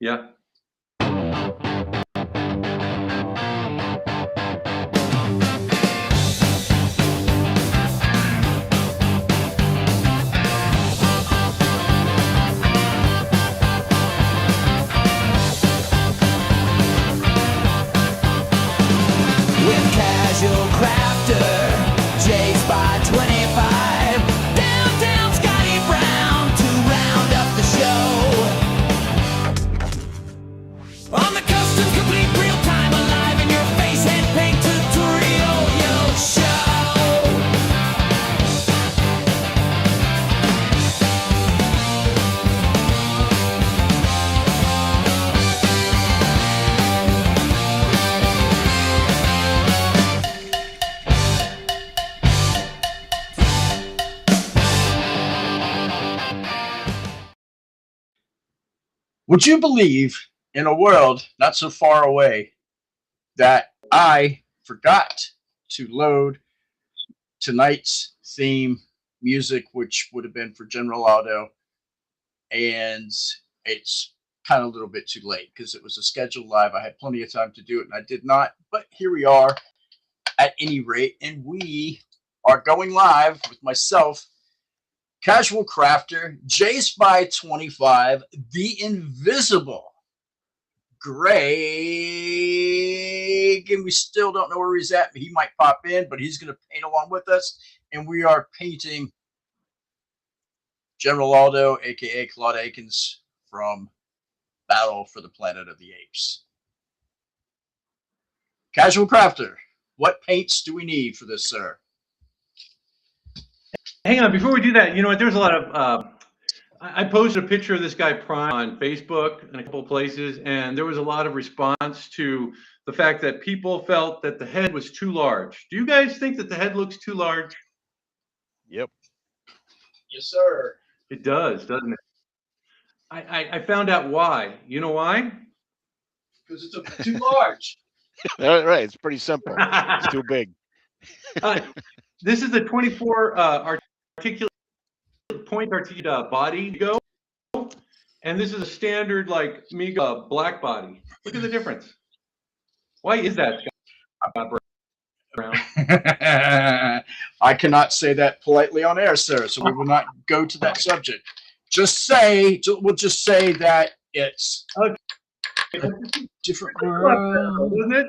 Yeah. With casual crafter, Jay's by 25. Downtown Scotty Brown to round up the show. On the custom, complete real time, alive in your face, hand paint tutorial, yo show. Would you believe in a world not so far away that I forgot to load tonight's theme music, which would have been for General Aldo, and it's kind of a little bit too late because it was a scheduled live. I had plenty of time to do it, and I did not. But here we are at any rate, and we are going live with myself, Casual Crafter, J Spy 25, the Invisible Greg, and we still don't know where he's at. He might pop in, but he's going to paint along with us, and we are painting General Aldo, aka Claude Akins, from Battle for the Planet of the Apes. Casual Crafter, what paints do we need for this, sir? Hang on, before we do that, you know what? There's a lot of. I posted a picture of this guy Prime on Facebook and a couple of places, and there was a lot of response to the fact that people felt that the head was too large. Do you guys think that the head looks too large? Yep. Yes, sir. It does, doesn't it? I found out why. You know why? Because it's too large. Right. It's pretty simple. It's too big. This is the 24 articulate point articulated body go, and this is a standard like Mego black body. Look at the difference. Why is that, Scott Brown? I cannot say that politely on air, sir, so we will not go to that subject. We'll just say that it's Okay. a different world, doesn't it?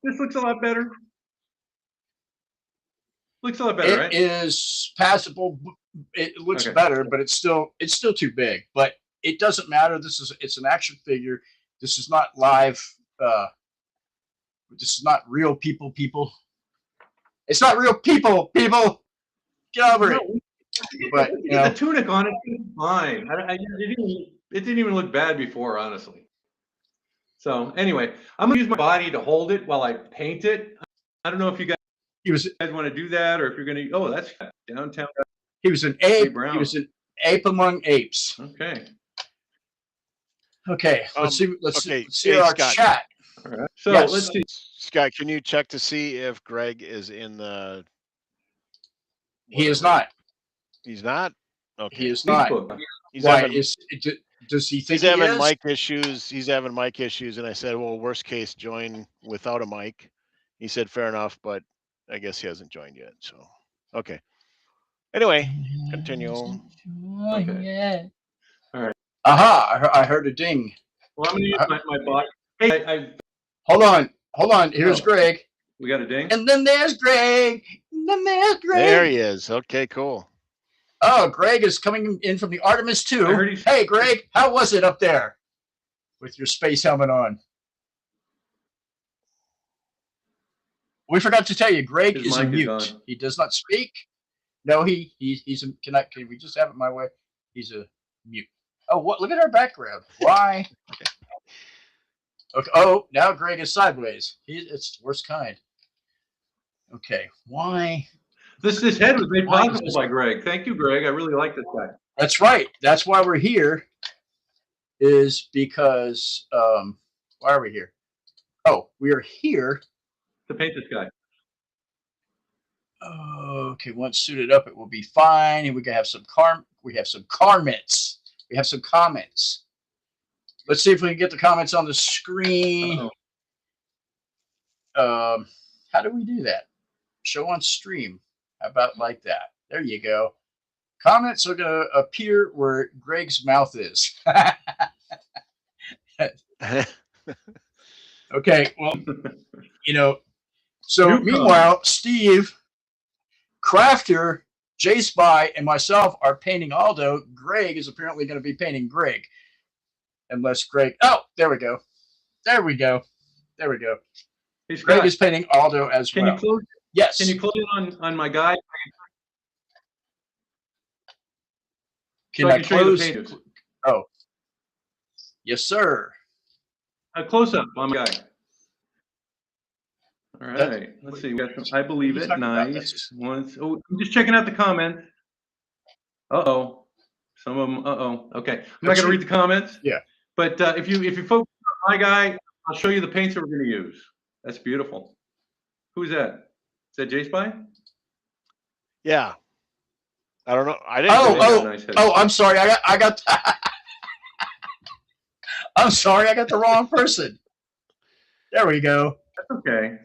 This looks a lot better. Looks a lot better, right? It is passable. It looks Okay. better, but it's still too big. But it doesn't matter. It's an action figure. This is not live. This is not real people. It's not real people. Get over it. But you know, the tunic on it is fine. It didn't even look bad before, honestly. So anyway, I'm gonna use my body to hold it while I paint it. I don't know if you guys want to do that, or if you're gonna. Oh, that's downtown. He was an ape. Brown. He was an ape among apes. Okay. Okay. Let's see. Let's see Hey, our Scott. chat. All right. So Yes. let's see. Scott, can you check to see if Greg is in the? He is not. He's not. Okay. He is not. Facebook. He's Why having, does he think he's having he is? mic issues. He's having mic issues, and I said, "Well, worst case, join without a mic." He said, "Fair enough," but I guess he hasn't joined yet. So, okay. Anyway, continue. Okay. All right. Aha! I heard a ding. Well, I'm gonna use my body. Hey, Hold on. Here's Greg. we got a ding. And then there's Greg. And then there's Greg. There he is. Okay, cool. Oh, Greg is coming in from the Artemis I heard 2. he's- Hey, Greg, how was it up there with your space helmet on? We forgot to tell you, Greg His is a mic is mute. on. He does not speak. No, he's a, can we just have it my way? He's a mute. Oh, what? Look at our background. Why? Okay. Oh, now Greg is sideways. It's the worst kind. Okay. Why? This head was made Why is possible this- by Greg. Thank you, Greg. I really like this guy. That's right. That's why we're here. Is because why are we here? Oh, we are here To paint this guy. Okay, once suited up, it will be fine. And we can have some comments. We have some comments. Let's see if we can get the comments on the screen. Uh-oh. How do we do that? Show on stream. How about like that? There you go. Comments are going to appear where Greg's mouth is. Okay, well, you know, so New meanwhile, Steve, Crafter, J Spy, and myself are painting Aldo. Greg is apparently going to be painting Greg. Unless Greg, oh, there we go. There we go. There we go. Hey, Scott, Greg is painting Aldo as can well. you close? Yes. Can you close in on my guy? Can so I can show you close? the pages? Oh, yes, sir. A close up on my guy. All right. That's- Let's see. We got some, I believe what are you it. talking about? Nice. Once. Oh, I'm just checking out the comments. Uh-oh. Some of them. Uh-oh. Okay. I'm not going to read the comments. Yeah. But if you focus on my guy, I'll show you the paints that we're going to use. That's beautiful. Who's that? Is that J Spy? Yeah. I don't know. I didn't. Oh, do it. oh, Nice head. oh! I'm sorry. I got. I'm sorry. I got the wrong person. There we go. That's okay.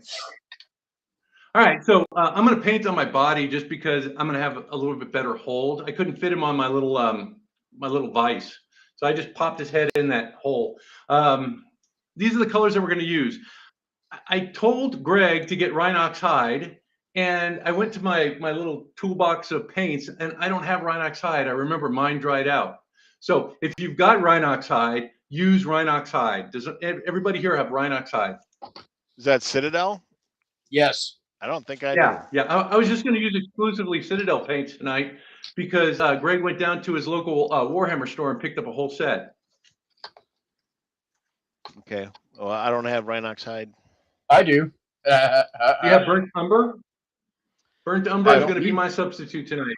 All right, so I'm going to paint on my body just because I'm going to have a little bit better hold. I couldn't fit him on my little vise, so I just popped his head in that hole. These are the colors that we're going to use. I told Greg to get Rhinox hide, and I went to my little toolbox of paints, and I don't have Rhinox hide. I remember mine dried out. So if you've got Rhinox hide, use Rhinox hide. Does everybody here have Rhinox hide? Is that Citadel? Yes. I don't think I Yeah. I was just going to use exclusively Citadel paints tonight because Greg went down to his local Warhammer store and picked up a whole set. do. Okay. Well, I don't have Rhinox hide. I do. You have Burnt Umber? Burnt Umber I is don't going to be need- my substitute tonight.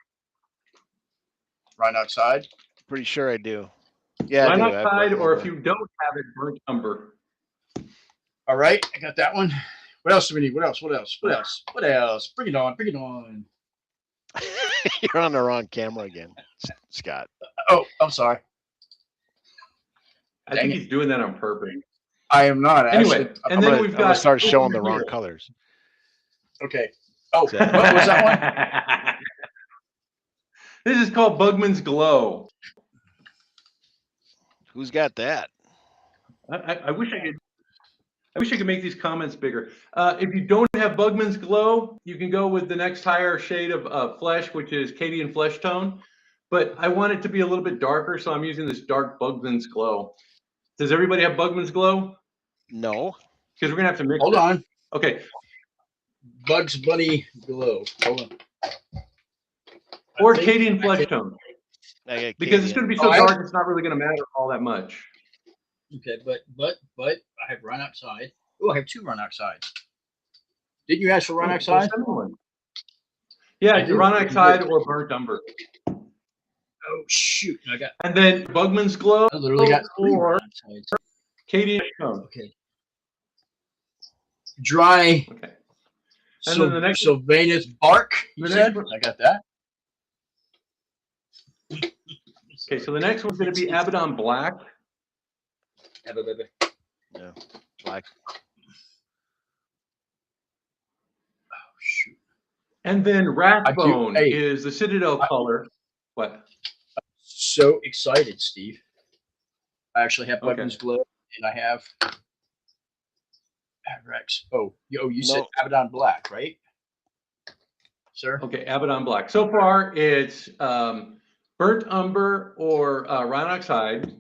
Rhinox hide. Pretty sure I do. Yeah. I do. Rhinox I've got hide, or Umber. if you don't have it, Burnt Umber. All right, I got that one. What else do we need? What else? What else? What else? What else? Bring it on. Bring it on. You're on the wrong camera again, Scott. Oh, I'm sorry. I Dang think it. he's doing that on purpose. I am not. Anyway, Actually, and then we've I'm gonna got start showing the over wrong here. colors. okay. Oh, So- what was that one? This is called Bugman's Glow. Who's got that? I wish I could. I wish I could make these comments bigger. If you don't have Bugman's Glow, you can go with the next higher shade of flesh, which is Cadian Flesh Tone. But I want it to be a little bit darker, so I'm using this dark Bugman's Glow. Does everybody have Bugman's Glow? No. Because we're gonna have to mix. Hold it. on. Okay. Bugs Bunny glow. Hold on. Or I think- Cadian Flesh Tone, I got because it's Cadian. gonna be so Oh, I- dark, it's not really gonna matter all that much. Okay, but I have Rhinox hide. Oh, I have two Rhinox hides. Didn't you ask for Rhinox Well, hide? send me one. Yeah, I do. Rhinox hide or Burnt Umber. Oh shoot! I got. And then Bugman's Glow I literally got three or Rhinox hides. Cadian Tone. Okay. Dry. Okay. And then the next- Sylvanus bark. You the said. next one- I got that. Okay, so the next one's going to be Abaddon Black. Yeah. Black. Oh shoot! And then Wrathbone hey, is the Citadel color. What? So excited, Steve. I actually have Okay. Bugman's glow, and I have Rex. Oh, you said No. Abaddon black, right, sir? Okay, Abaddon Black. So far, it's Burnt Umber or Rhinox Hide,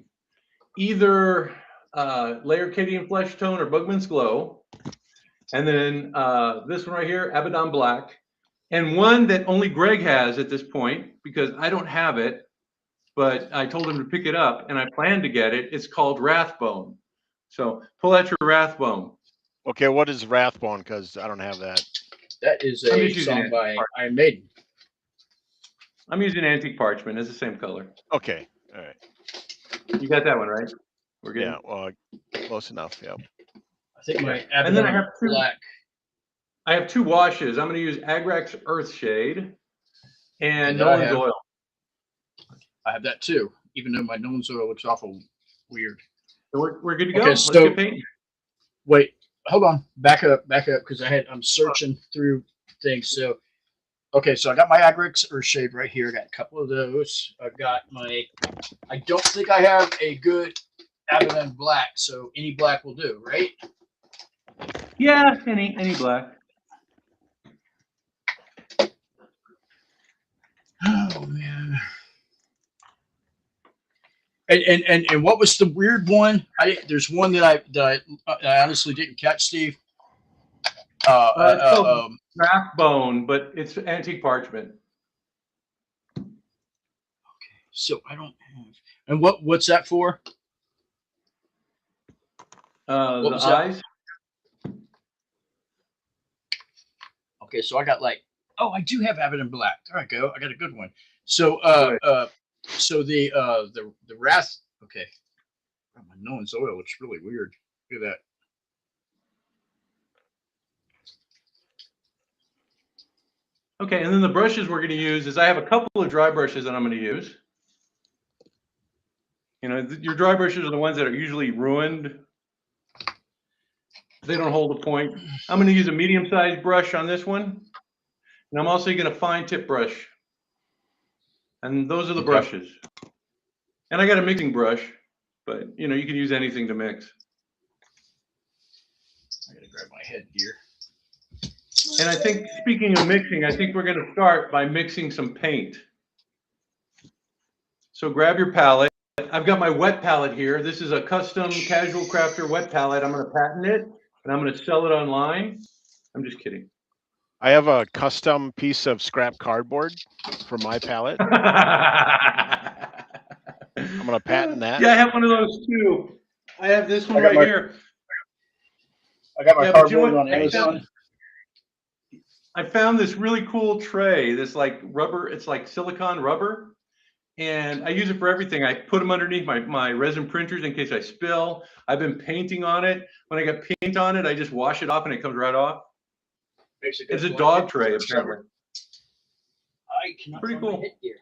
either Layer Cadian Flesh Tone or Bugman's Glow, and then this one right here, Abaddon Black, and one that only Greg has at this point because I don't have it, but I told him to pick it up and I plan to get it. It's called Wrathbone. So pull out your Wrathbone. Okay, what is Wrathbone? Because I don't have that. That is I'm a just using song it. by Iron Maiden. I'm using Antique Parchment. It's the same color. Okay. All right. You got that one, right? We're good. Yeah. Well, close enough. Yep. I think my And then I Abaddon have two- black. I have two washes. I'm going to use Agrax Earthshade and And I Nolan's have- Oil. I have that too, even though my Nolan's oil looks awful weird. So we're good to go. Okay, Let's so get painting. wait, hold on, back up, because I'm searching through things. So okay, so I got my Agrix Earthshade right here. I got a couple of those. I've got my. I don't think I have a good Abaddon black, so any black will do, right? Yeah, any black. Oh man. And what was the weird one? There's one that I honestly didn't catch, Steve. It's called draft bone, but it's antique parchment. So I don't have. And what's that for? The eyes. Okay, so I got I do have Abaddon black. There I go. I got a good one. So so the wrath. Okay, oh, my Nolan's oil looks really weird. Look at that. Okay, and then the brushes we're going to use is I have a couple of dry brushes that I'm going to use. You know, your dry brushes are the ones that are usually ruined. They don't hold a point. I'm going to use a medium-sized brush on this one. And I'm also going to fine tip brush. And those are the brushes. And I got a mixing brush, but you know, you can use anything to mix. I got to grab my headgear. And I think, speaking of mixing, I think we're going to start by mixing some paint. So grab your palette. I've got my wet palette here. This is a custom Casual Crafter wet palette. I'm going to patent it, and I'm going to sell it online. I'm just kidding. I have a custom piece of scrap cardboard for my palette. I'm gonna patent that. Yeah, I have one of those too. I have this one right here. I got my cardboard on I Amazon. found this really cool tray. This like rubber. It's like silicone rubber. And I use it for everything. I put them underneath my resin printers in case I spill. I've been painting on it. When I get paint on it, I just wash it off and it comes right off. It's a dog tray, apparently. I cannot Pretty find my cool. headgear.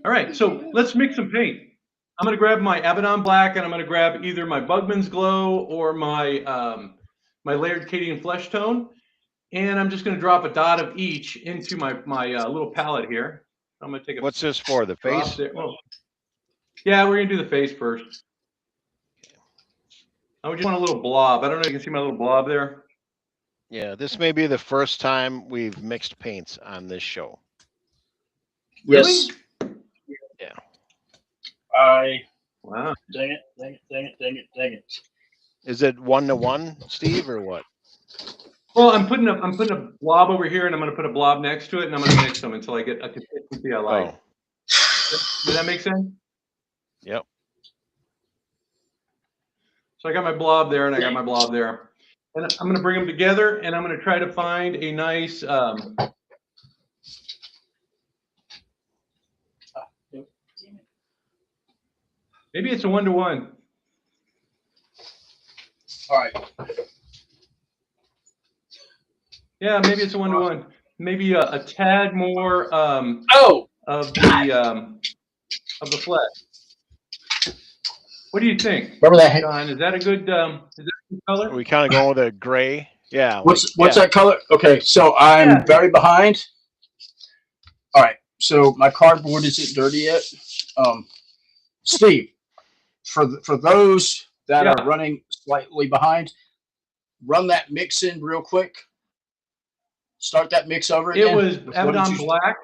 All right, so let's mix some paint. I'm going to grab my Abaddon black, and I'm going to grab either my Bugman's Glow or my my layered Cadian flesh tone. And I'm just going to drop a dot of each into my little palette here. I'm going to take a. What's this for? The face? There. Oh. Yeah, we're going to do the face first. I just want a little blob. I don't know if you can see my little blob there. Yeah, this may be the first time we've mixed paints on this show. Yes. Yeah. Wow. Dang it. Is it 1-to-1, Steve, or what? Well, I'm putting a blob over here, and I'm going to put a blob next to it, and I'm going to mix them until I get a consistency I like. Oh. Does that make sense? Yep. So I got my blob there, and I got my blob there. And I'm going to bring them together, and I'm going to try to find a nice maybe it's a 1-to-1. All right. Yeah, maybe it's a 1-to-1. Maybe a tad more of the flesh. What do you think? Remember that? John, is that a good color? Are we kind of going with a gray? Yeah. What's that color? Okay, so I'm very behind. All right, so my cardboard isn't dirty yet. Steve, for those that are running slightly behind, run that mix in real quick. Start that mix over again. It was Abaddon black.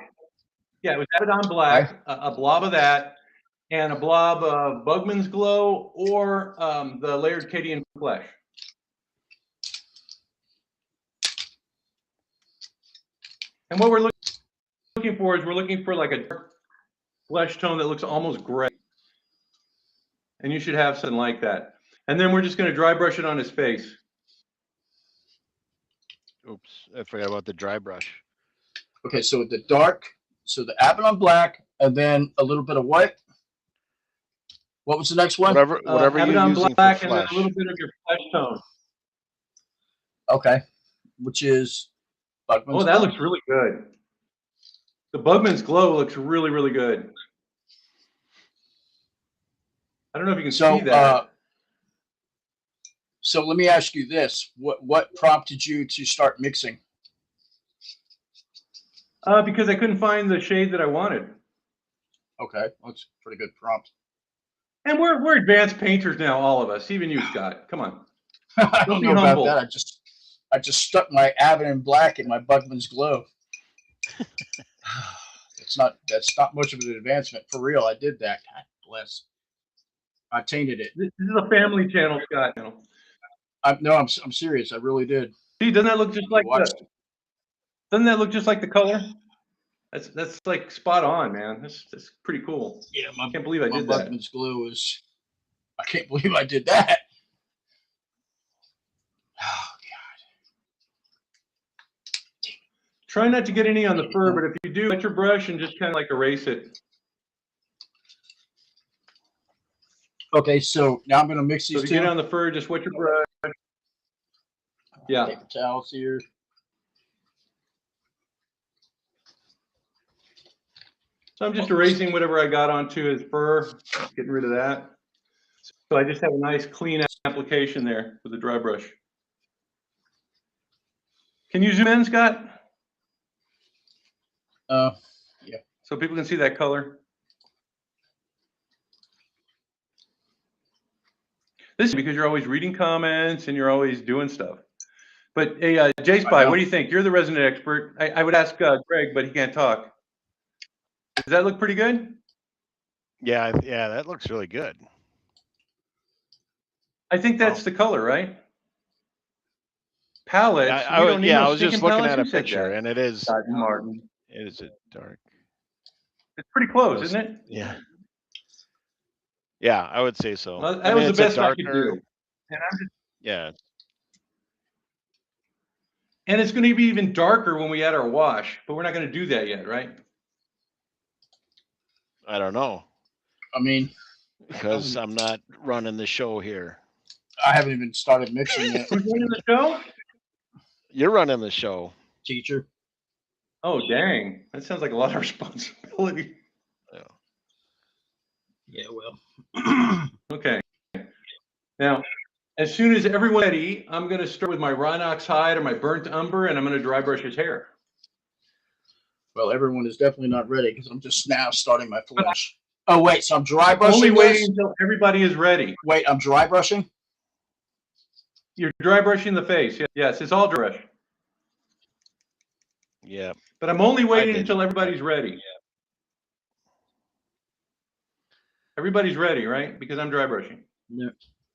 Yeah, it was Abaddon black, a blob of that, and a blob of Bugman's Glow or the layered Cadian flesh. And what we're looking for is we're looking for like a dark flesh tone that looks almost gray. And you should have something like that. And then we're just going to dry brush it on his face. Oops, I forgot about the dry brush. Okay, so the the Abaddon black, and then a little bit of what? What was the next one? Whatever you're Abaddon using black, for and then flesh. a little bit of your flesh tone. Okay, which is Bugman's Oh, that Glow. looks really good. The Bugman's Glow looks really, really good. I don't know if you can So, see that. So let me ask you this: what prompted you to start mixing? Because I couldn't find the shade that I wanted. Okay, that's a pretty good prompt. And we're advanced painters now, all of us, even you, Scott. Come on. I Don't don't be know about humble. that. I just stuck my Avid Black in my Bugman's Glow. That's not much of an advancement for real. I did that. God bless. I tainted it. This is a family channel, Scott. I'm serious. I really did. See, doesn't that look just like doesn't that look just like the color? That's like spot on, man. That's pretty cool. Yeah, I can't believe I my did that. Bugman's Glow is. I can't believe I did that. Oh Try not to get any on the fur, but if you do, let your brush and just kind of like erase it. Okay, so now I'm gonna mix So these if you two. get on the fur, just wet your brush. Yeah. Paper towels here. So I'm just erasing whatever I got onto his fur, getting rid of that. So I just have a nice clean application there with the dry brush. Can you zoom in, Scott? Yeah. So people can see that color. This is because you're always reading comments and you're always doing stuff. But hey, J-Spy, what do you think? You're the resident expert. I would ask Greg, but he can't talk. Does that look pretty good? Yeah, that looks really good. I think that's the color, right? Palettes. I was just looking at a picture, and it is Martin. It is a dark. It's pretty close, isn't it? Yeah. Yeah, I would say so. Well, that was the best I could do. And yeah. And it's going to be even darker when we add our wash, but we're not going to do that yet, right? I don't know. I mean, because I'm not running the show here. I haven't even started mixing yet. Who's running the show? You're running the show. Teacher. Oh, dang. That sounds like a lot of responsibility. Yeah, well. Okay. Now, as soon as everyone's ready, I'm going to start with my Rhinox hide or my burnt umber, and I'm going to dry brush his hair. Well, everyone is definitely not ready because I'm just now starting my flush. Oh, wait, so I'm dry brushing Only waiting this? until everybody is ready. Wait, I'm dry brushing? You're dry brushing the face. Yes, it's all dry brush. Yeah. But I'm only waiting until everybody's ready. Yeah. Everybody's ready, right? Because I'm dry brushing.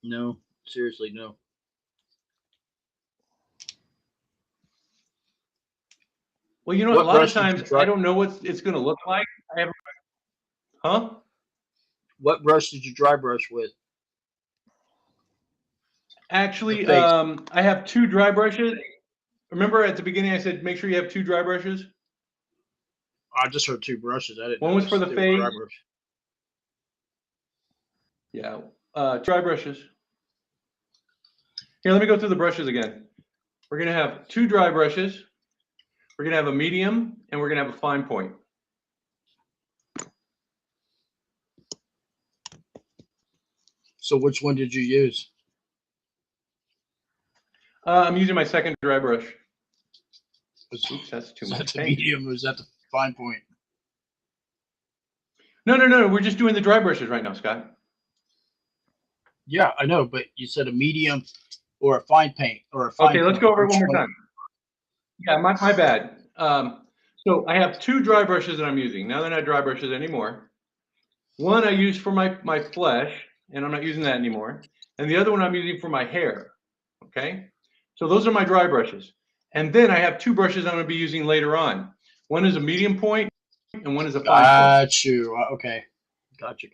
No, seriously, no. Well, you know, a lot of times I don't know what it's going to look like. Huh? What brush did you dry brush with? Actually, I have two dry brushes. Remember at the beginning I said make sure you have two dry brushes? I just heard two brushes. I didn't know. One was for the face. Dry brush. Yeah, dry brushes. Here, let me go through the brushes again. We're going to have two dry brushes. We're going to have a medium, and we're going to have a fine point. So which one did you use? I'm using my second dry brush. Oops, that's too much. Is that the medium or is that the fine point? No. We're just doing the dry brushes right now, Scott. Yeah, I know, but you said a medium or a fine paint or a fine. Okay, let's go over it one more time. Yeah, my bad. So I have two dry brushes that I'm using. Now they're not dry brushes anymore. One I use for my flesh, and I'm not using that anymore. And the other one I'm using for my hair. Okay, so those are my dry brushes. And then I have two brushes I'm going to be using later on. One is a medium point, and one is a fine point. Got you. Okay. Gotcha.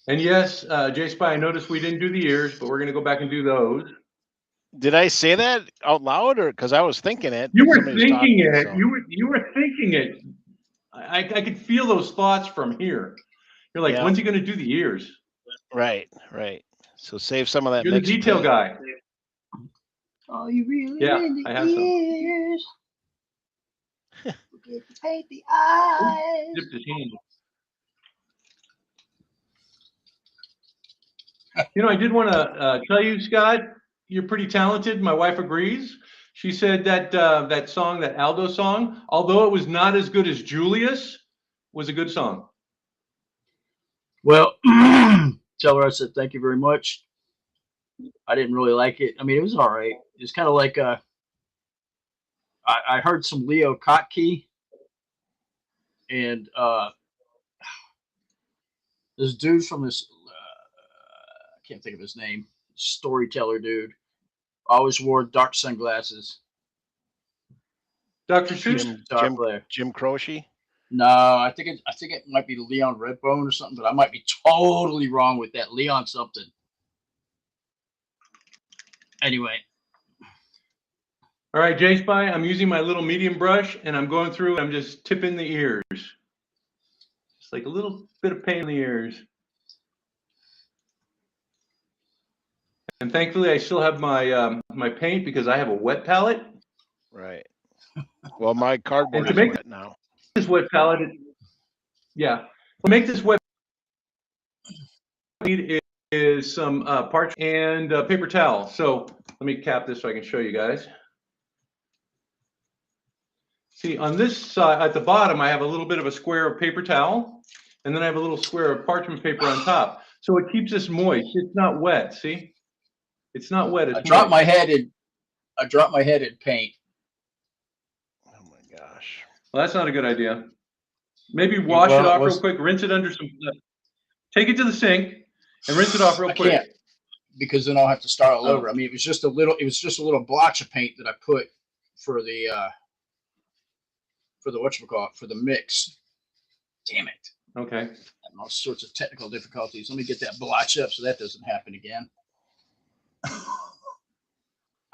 And yes, J-Spy, I noticed we didn't do the ears, but we're going to go back and do those. Did I say that out loud, or because I was thinking it? You were thinking it. So. You were thinking it. I could feel those thoughts from here. You're like, when's he going to do the ears? Right. So save some of that You're the mixed detail paint. guy. Oh, you really Yeah, in the I have some. ears. Forget to paint the eyes. Dipped his hand. You know, I did want to tell you, Scott, you're pretty talented. My wife agrees. She said that that song, that Aldo song, although it was not as good as Julius, was a good song. Well, tell her I said thank you very much. I didn't really like it. I mean, it was all right. It's kind of like I heard some Leo Kottke and this dude from this I can't think of his name, storyteller dude. Always wore dark sunglasses. Dr. Seuss? Jim Croce. No, I think it might be Leon Redbone or something, but I might be totally wrong with that. Leon something. Anyway. All right, J Spy, I'm using my little medium brush and I'm going through, I'm just tipping the ears. Just like a little bit of paint in the ears. And thankfully I still have my my paint because I have a wet palette. Right. Well, my cardboard to is make wet now. This wet palette, yeah. To make this wet, need is some parchment and paper towel. So let me cap this so I can show you guys. See, on this side, at the bottom, I have a little bit of a square of paper towel, and then I have a little square of parchment paper on top. So it keeps this moist. It's not wet. See, it's not wet. It's I dropped moist. my head in paint. Oh my gosh. Well, that's not a good idea. Maybe wash it off real quick. Rinse it under some. Take it to the sink and rinse it off real quick. I can't, because then I'll have to start all over. I mean, it was just a little blotch of paint that I put for the whatchamacallit, for the mix. Damn it. Okay. And all sorts of technical difficulties. Let me get that blotch up so that doesn't happen again.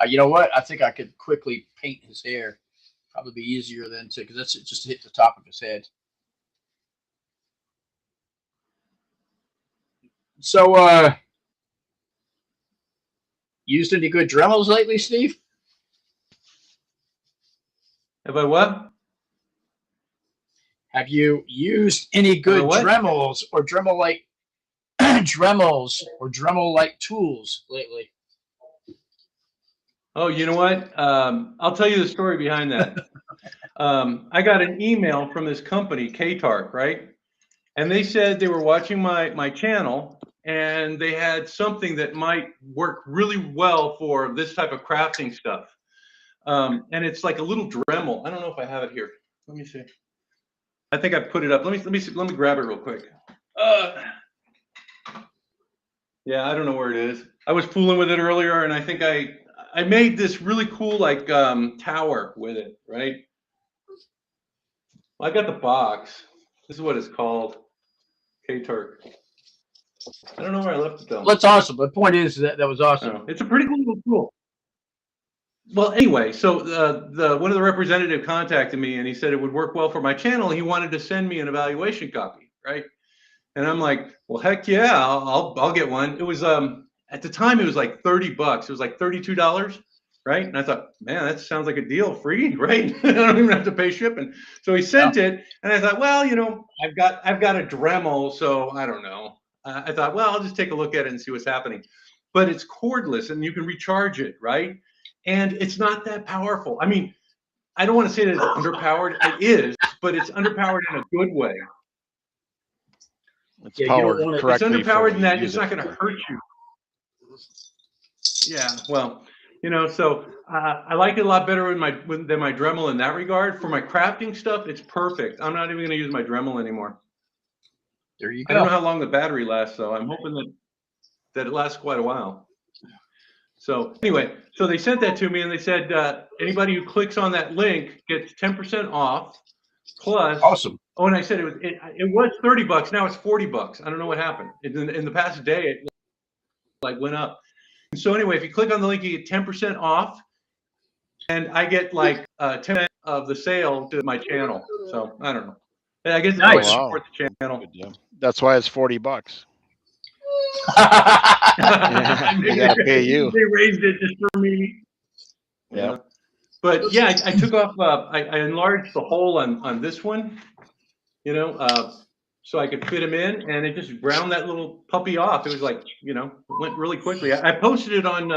You know what? I think I could quickly paint his hair. Probably be easier than to, because that's just to hit the top of his head. So, used any good Dremels lately, Steve? Have I what? Have you used any good Dremels or Dremel-like Dremels or Dremel-like tools lately? Oh, you know what? I'll tell you the story behind that. I got an email from this company, K-Tark, right? And they said they were watching my channel and they had something that might work really well for this type of crafting stuff. And it's like a little Dremel. I don't know if I have it here. Let me see. I think I put it up. Let me grab it real quick. Yeah, I don't know where it is. I was fooling with it earlier, and I think I made this really cool like tower with it, right? Well, I got the box. This is what it's called, K-Turk. I don't know where I left it though. Well, that's awesome. The point is that was awesome. It's a pretty cool little tool. Well, anyway, so one of the representative contacted me and he said it would work well for my channel. He wanted to send me an evaluation copy, right? And I'm like, well, heck yeah, I'll get one. It was at the time it was like $30. It was like $32, right? And I thought, man, that sounds like a deal, free, right? I don't even have to pay shipping. So he sent it, and I thought, well, you know, I've got a Dremel, so I don't know. I thought, well, I'll just take a look at it and see what's happening. But it's cordless, and you can recharge it, right? And it's not that powerful. I mean, I don't want to say that it's underpowered. It is, but it's underpowered in a good way. It's powered correctly. It's underpowered in that it's not going to hurt you. Yeah, well, you know, so I like it a lot better than my Dremel in that regard. For my crafting stuff, it's perfect. I'm not even going to use my Dremel anymore. There you go. I don't know how long the battery lasts, though. I'm hoping that it lasts quite a while. So anyway, so they sent that to me and they said anybody who clicks on that link gets 10% off plus. Awesome. Oh, and I said it was $30. Now it's $40. I don't know what happened. In the past day, it like went up. And so anyway, if you click on the link, you get 10% off, and I get like 10% of the sale to my channel. So I don't know. I guess it's nice. Support the channel. That's why it's $40. They gotta pay you. They raised it just for me. Yeah. But yeah, I took off. I enlarged the hole on this one. You know, so I could fit him in, and it just ground that little puppy off. It was like, you know, it went really quickly. I posted it on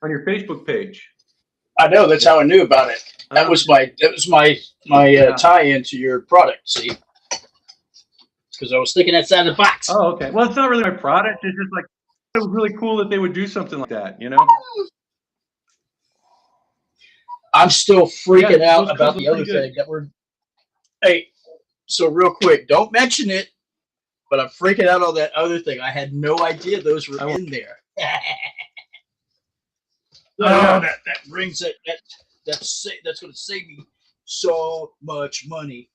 your Facebook page. I know, that's how I knew about it. That was my tie-in to your product. See, because I was thinking outside the box. Oh, okay. Well, it's not really my product. It's just like it was really cool that they would do something like that. You know. I'm still freaking Yeah, out those about colors the are other pretty good. thing that we're. Hey, so real quick, don't mention it, but I'm freaking out on that other thing. I had no idea those were in there. Yeah. That brings that's going to save me so much money,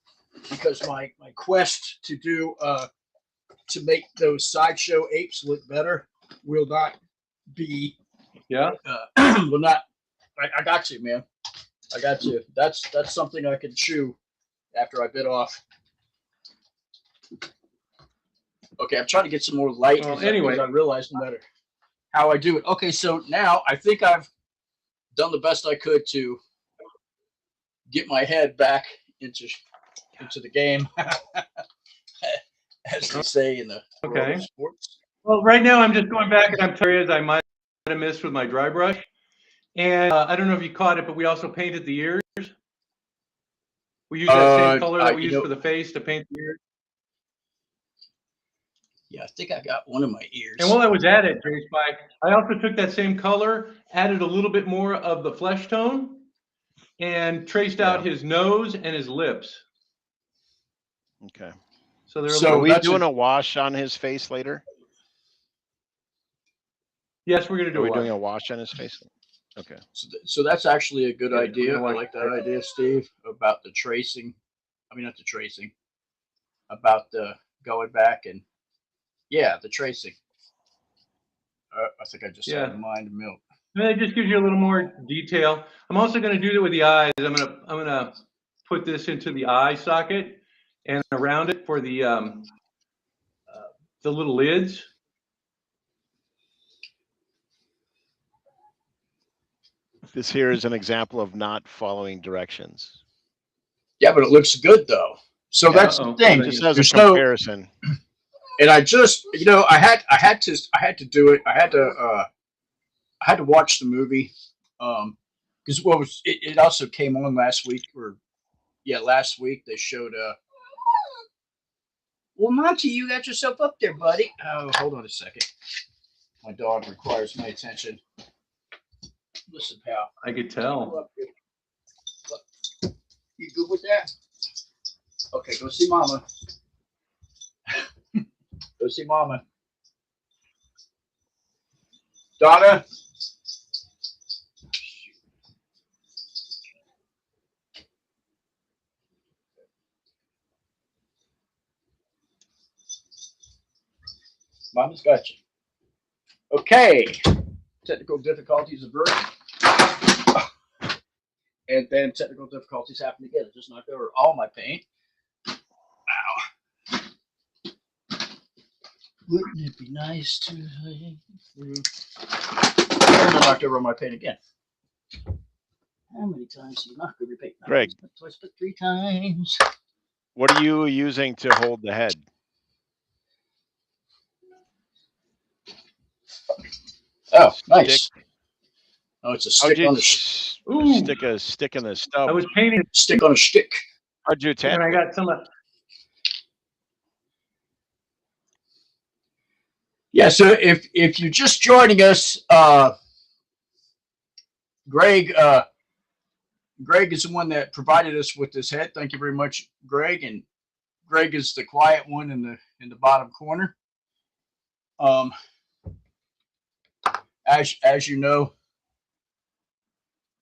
because my quest to do to make those sideshow apes look better will not be Yeah. will not. I got to, man. I got to. That's something I can chew after I bit off. Okay, I'm trying to get some more light. Well, because anyway. I realized no matter how I do it. Okay, so now I think I've done the best I could to get my head back into the game, as they say in the world of sports. Well, right now I'm just going back and I'm areas I might have missed with my dry brush. And I don't know if you caught it, but we also painted the ears. We used that same color that we used for the face to paint the ears. Yeah, I think I got one of my ears. And while I was at it, Trace, I also took that same color, added a little bit more of the flesh tone, and traced out his nose and his lips. Okay. So they're Are we doing a wash on his face later? Yes, we're going to do Are we doing a wash on his face? Okay. So that's actually a good idea. I I like that idea, Steve, about the tracing. I mean, not the tracing, about the going back and the tracing. I think I just had in mind milk. And it just gives you a little more detail. I'm also going to do that with the eyes. I'm gonna put this into the eye socket and around it for the little lids. This here is an example of not following directions. Yeah, but it looks good thoh. So that's the thing. Just as a comparison. And I just, I had to do it. I had to watch the movie, because it also came on last week, last week they showed well, Monty, you got yourself up there, buddy. Oh, hold on a second. My dog requires my attention. Listen, pal. I could tell. You good with that? Okay, go see Mama. Go see Mama. Donna. Mama's got you. Okay. Technical difficulties averted. And then technical difficulties happen again. It just knocked over all my paint. Wow. Wouldn't it be nice to and I knocked over my paint again. How many times do you knock over your paint? Greg. Twice, but 3 times. What are you using to hold the head? Oh, nice. Stick. Oh, it's a stick on a stick in the stub. I was painting stick on a stick. How'd you attach? And I got some. Yeah. So if you're just joining us, Greg is the one that provided us with this head. Thank you very much, Greg. And Greg is the quiet one in the bottom corner. As you know,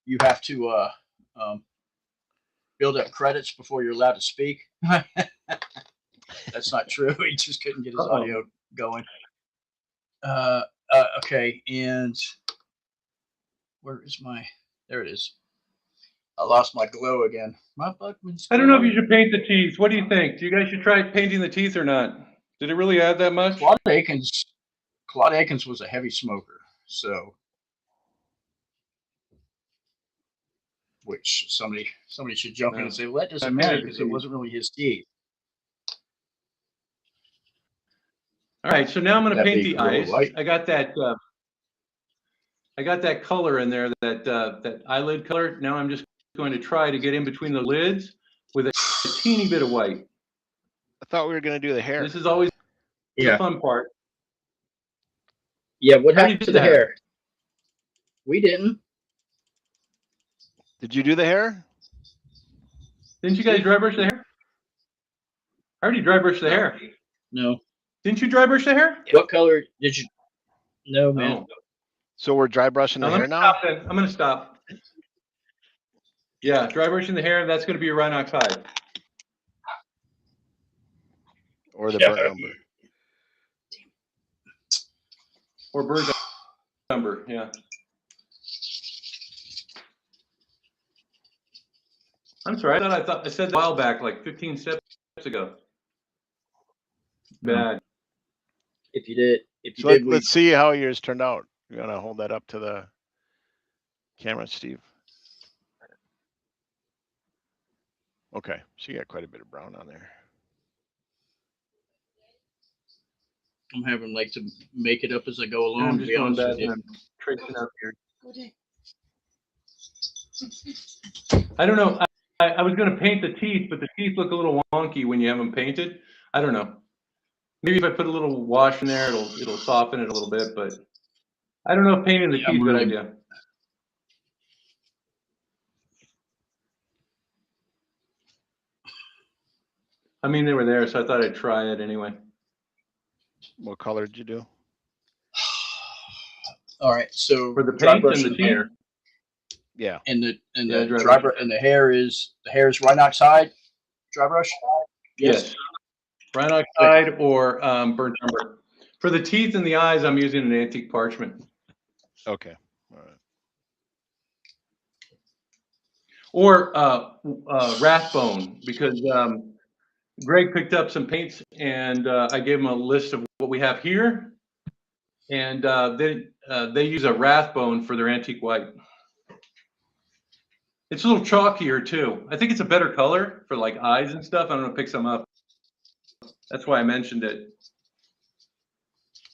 you have to build up credits before you're allowed to speak. That's not true. He just couldn't get his audio going. Okay, and where is my? There it is. I lost my glow again. My Buckman's. I don't know if you should paint the teeth. What do you think? Do you guys should try painting the teeth or not? Did it really add that much? Well, they can. Claude Akins was a heavy smoker, so which somebody should jump in and say, well, that doesn't matter because it wasn't really his teeth. All right, so now I'm going to That paint big the glow of eyes. light. I got that color in there, that eyelid color. Now I'm just going to try to get in between the lids with a teeny bit of white. I thought we were going to do the hair. This is always the fun part. Yeah, what I already happened to did the that. hair? We didn't. Did you do the hair? Didn't you guys dry brush the hair? I already dry brushed the hair. No. Didn't you dry brush the hair? What color did you? No, man. No. So we're dry brushing the hair now? I'm going to stop. Yeah, dry brushing the hair. That's going to be a Rhinox hide. Or the burnt umber? Or bird umber, yeah. I'm sorry. I thought I said that a while back, like 15 steps ago. Bad. If you did, Let's see how yours turned out. You want to hold that up to the camera, Steve? Okay, she got quite a bit of brown on there. I'm having like to make it up as I go I'm along. To just be going honest back with you. and I'm tracing out here. I don't know. I was going to paint the teeth, but the teeth look a little wonky when you have them painted. I don't know. Maybe if I put a little wash in there, it'll soften it a little bit. But I don't know if painting the teeth is a good idea. I mean, they were there, so I thought I'd try it anyway. What color did you do? All right, so For the dry paint brush and the hair, Yeah. and the dry dry brush. brush and the hair is Rhinox hide dry brush. Yes. Rhinox hide or burnt umber. For the teeth and the eyes, I'm using an antique parchment. Okay. All right. Or rathbone, because Greg picked up some paints and I gave him a list of what we have here. And they use a rathbone for their antique white. It's a little chalkier too. I think it's a better color for like eyes and stuff. I'm gonna pick some up. That's why I mentioned it.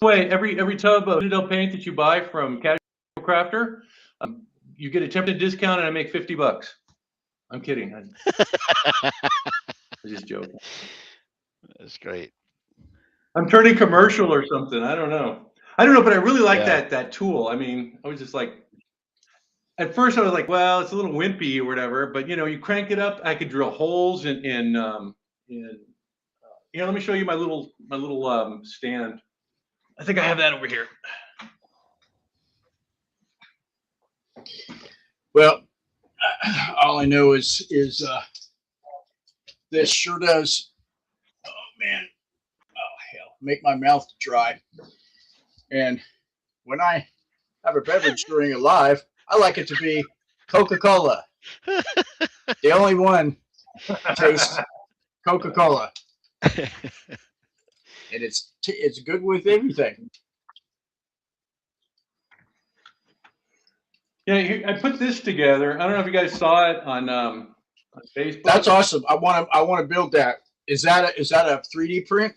By the way, every tub of Citadel paint that you buy from Casual Crafter, you get a 10% discount and I make $50. I'm kidding. I'm just joking. That's great. I'm turning commercial or something. I don't know, but I really like that tool. I mean, I was just like, at first I was like, well, it's a little wimpy or whatever, but you know, you crank it up. I could drill holes in let me show you my little stand. I think I have that over here. Well, all I know is this sure does. Oh man, oh hell, make my mouth dry. And when I have a beverage during a live, I like it to be Coca-Cola. The only one tastes Coca-Cola, and it's good with everything. Yeah, I put this together. I don't know if you guys saw it on Facebook. That's awesome. I want to build that. Is that a 3D print?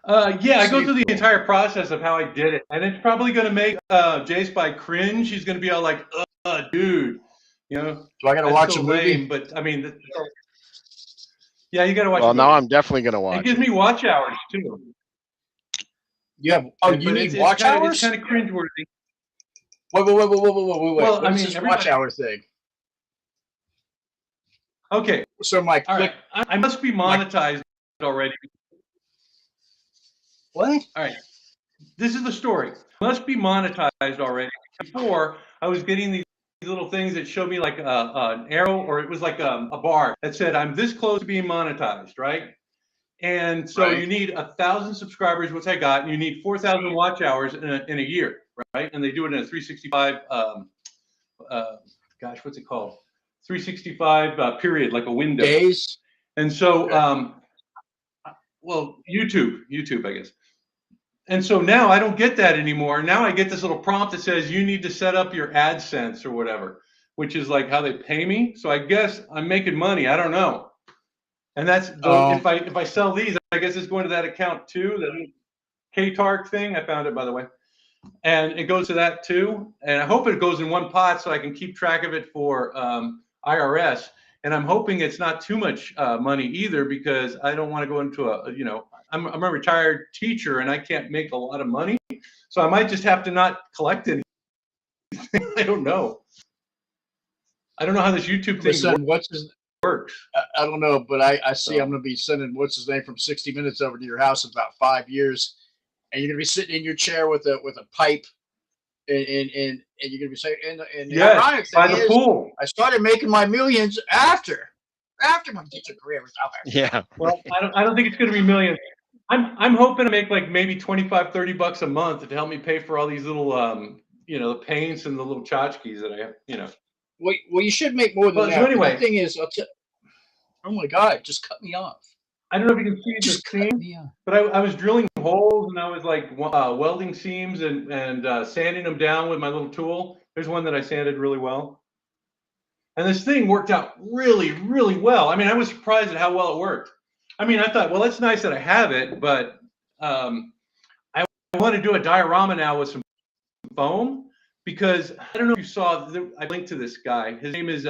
Yeah, I go through the entire process of how I did it, and it's probably going to make J-Spy cringe. He's going to be all like, dude, you know. Do I got to watch a movie? Lame, but I mean, yeah, you got to watch. Well, now I'm definitely going to watch. It gives me watch hours too. You have? Oh, you need watch hours? It's kind of cringeworthy. Wait. Well, What's this watch hour thing? Okay. So my all right. I must be monetized already. What? All right. This is the story. Must be monetized already. Before, I was getting these little things that showed me like an arrow, or it was like a bar that said, I'm this close to being monetized, right? And so you need 1,000 subscribers, which I got, and you need 4,000 watch hours in a year, right? And they do it in a 365, gosh, what's it called? 365 period, like a window. Days. And so, well, YouTube, I guess. And so now I don't get that anymore. Now I get this little prompt that says you need to set up your AdSense or whatever, which is like how they pay me. So I guess I'm making money. I don't know. And that's if I sell these, I guess it's going to that account too. The KTARC thing. I found it, by the way. And it goes to that too. And I hope it goes in one pot so I can keep track of it for IRS. And I'm hoping it's not too much money either, because I don't want to go into a, you know, I'm a retired teacher and I can't make a lot of money. So I might just have to not collect anything. I don't know. I don't know how this YouTube thing works. I don't know, but I see I'm going to be sending what's his name from 60 Minutes over to your house in about 5 years, and you're going to be sitting in your chair with a pipe, and you're going to be saying, and the ironic thing by the pool. I started making my millions after my teacher career was over. Yeah. Well, I don't think it's going to be millions. I'm hoping to make like maybe $25-30 a month to help me pay for all these little you know, the paints and the little tchotchkes that I have, you know. Well, you should make more than that. So anyway, the thing is, oh my God, just cut me off. I don't know if you can see Just the cut seam, me off. but I was drilling holes and I was like welding seams and sanding them down with my little tool. There's one that I sanded really well. And this thing worked out really, really well. I mean, I was surprised at how well it worked. I mean, I thought, well, it's nice that I have it, but I want to do a diorama now with some foam, because I don't know if you saw, I linked to this guy. His name is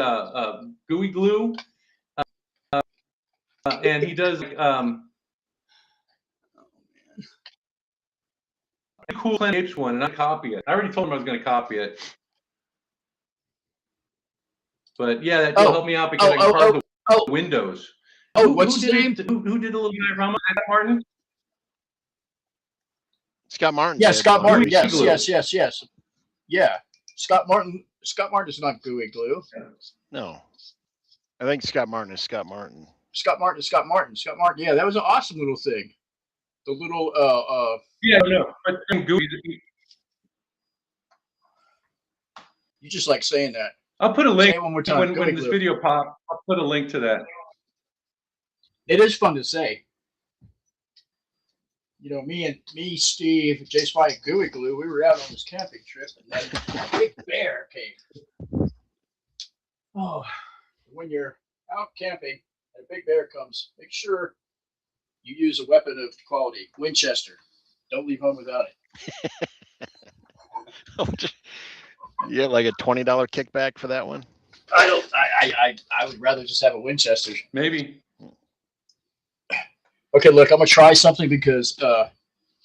Gooey Glue, and he does cool Planet Apes one, and I copy it. I already told him I was going to copy it. But yeah, that will help me out because I can carve the windows. What's his name? Who did a little diorama? Martin? Scott Martin. Yeah, did. Scott Martin. Yes, Glue. yes. Yeah, Scott Martin. Scott Martin is not Gooey Glue. No, I think Scott Martin is Scott Martin. Scott Martin. Yeah, that was an awesome little thing. The little Yeah, no, but Gooey. You just like saying that. I'll put a link. Say it one more time. When this video pops, I'll put a link to that. It is fun to say. You know, me, Steve, Jay Spike, Gooey Glue, we were out on this camping trip, and then a big bear came. Oh, when you're out camping and a big bear comes, make sure you use a weapon of quality. Winchester. Don't leave home without it. You get like a $20 kickback for that one? I would rather just have a Winchester. Maybe. Okay, look, I'm gonna try something because, but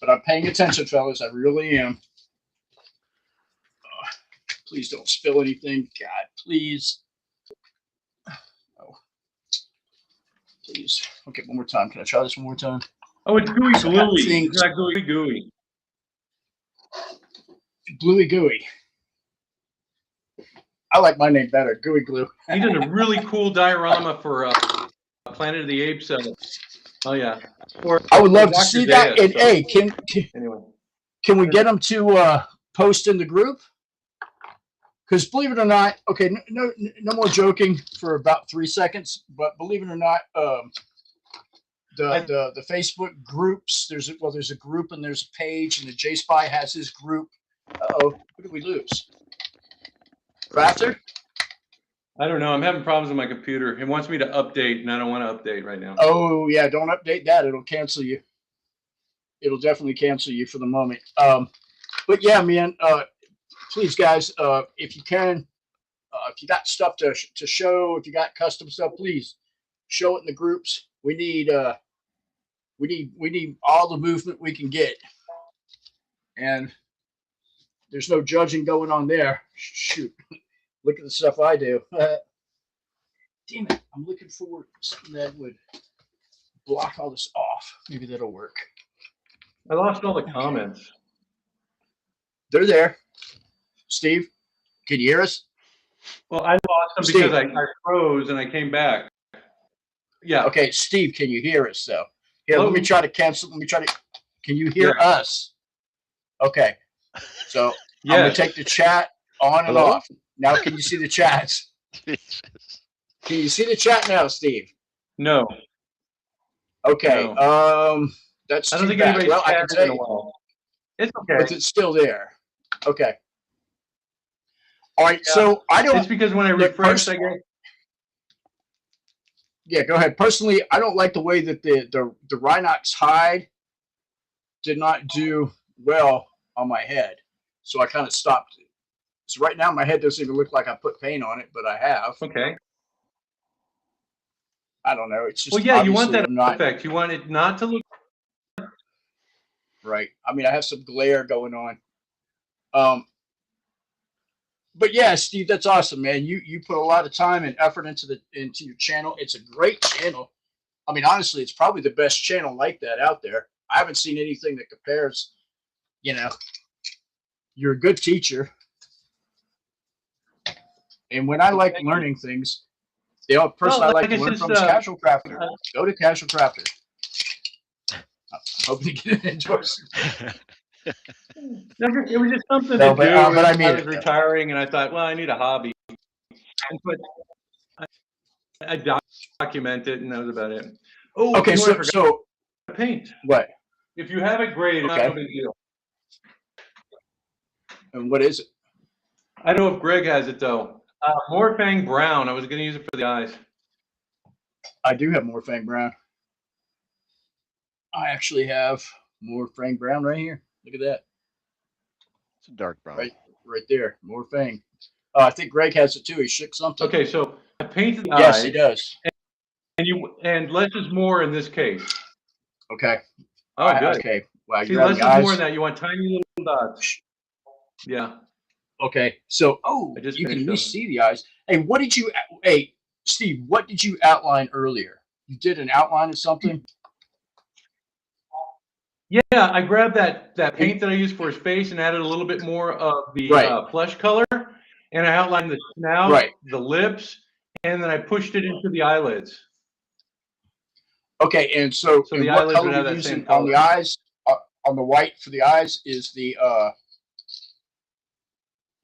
I'm paying attention, fellas. I really am. Please don't spill anything, God. Please. Oh, please. Okay, one more time. Can I try this one more time? Oh, it's Gooey Gluey. It's not Gooey Gooey. Bluey Gooey. I like my name better, Gooey Glue. He did a really cool diorama for Planet of the Apes. Oh yeah. I would love to see that. And hey, anyway, can we get them to post in the group? Because believe it or not, okay, no more joking for about 3 seconds. But believe it or not, the Facebook groups. There's a group and there's a page, and the J Spy has his group. Who did we lose? Crafter? I don't know. I'm having problems with my computer. It wants me to update, and I don't want to update right now. Oh yeah, don't update that. It'll cancel you. It'll definitely cancel you for the moment. But yeah, man. Please, guys, if you can, if you got stuff to show, if you got custom stuff, please show it in the groups. We need all the movement we can get, and there's no judging going on there. Shoot. Look at the stuff I do. Damn it. I'm looking for something that would block all this off. Maybe that'll work. I lost all the comments. They're there. Steve, can you hear us? Well, I lost them Steve. because I froze and I came back. Yeah. Okay, Steve, can you hear us though? Here, let me try to cancel. Can you hear us? Okay. So I'm going to take the chat on and off. Now, can you see the chats? Can you see the chat now, Steve? No. Okay. No. That's I don't too think bad. anybody's Well, I can chatted tell in a you. while. It's okay. but it's still there. Okay. All right. Yeah. So I It's don't. because when I Look, refresh, I get. Yeah, go ahead. Personally, I don't like the way that the Rhinox hide did not do well on my head, so I kind of stopped it. So right now, my head doesn't even look like I put paint on it, but I have. Okay. I don't know. It's just Well, yeah, you want obviously that I'm not effect. You want it not to look. right. I mean, I have some glare going on. But yeah, Steve, that's awesome, man. You put a lot of time and effort into your channel. It's a great channel. I mean, honestly, it's probably the best channel like that out there. I haven't seen anything that compares. You know, you're a good teacher, and when I like learning things, the only person Well, I like like to I learn said, from is Casual Crafter. Go to Casual Crafter. I'm hoping to get an endorsement. it was just something No, to but do. I mean I it. was retiring, and I thought, well, I need a hobby. And but I document it, and that was about it. Oh, Okay, you know what I forgot so to paint. what? If you have it graded, it's not Okay. no big deal. And what is it? I don't know if Greg has it though. Morphang Brown. I was going to use it for the eyes. I do have Morphang Brown. I actually have Morphang Brown right here. Look at that. It's a dark brown. Right there. Morphang. I think Greg has it too. He shook something. Okay, so I painted the Yes, eyes. he does. And less is more in this case. Okay. Oh, good. Okay. Wow, See, you're less having is eyes. more than that. You want tiny little dots. Yeah. Okay. So, I just you can at finished least them. see the eyes. Hey, Steve, what did you outline earlier? You did an outline of something? Yeah, I grabbed that paint that I used for his face and added a little bit more of the Right. flesh color, and I outlined the snout, Right. the lips, and then I pushed it into the eyelids. Okay, and so So and the what eyelids color would have we're that using same color. on the eyes? On the white for the eyes is the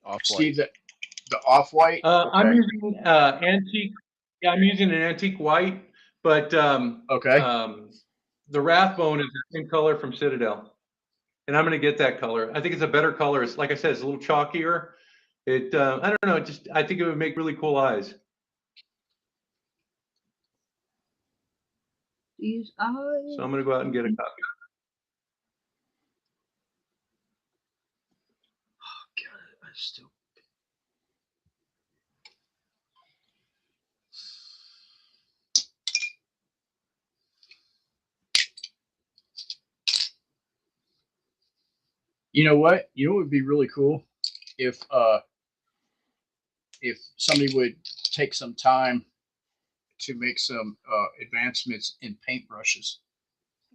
Off-white. Steve, the off-white. I'm using antique. Yeah, I'm using an antique white, but Okay. the Rathbone is the same color from Citadel, and I'm going to get that color. I think it's a better color. It's like I said, it's a little chalkier. It I don't know. I think it would make really cool eyes. These eyes. So I'm going to go out and get a copy. God, I still. You know what? You know what would be really cool if somebody would take some time to make some advancements in paintbrushes.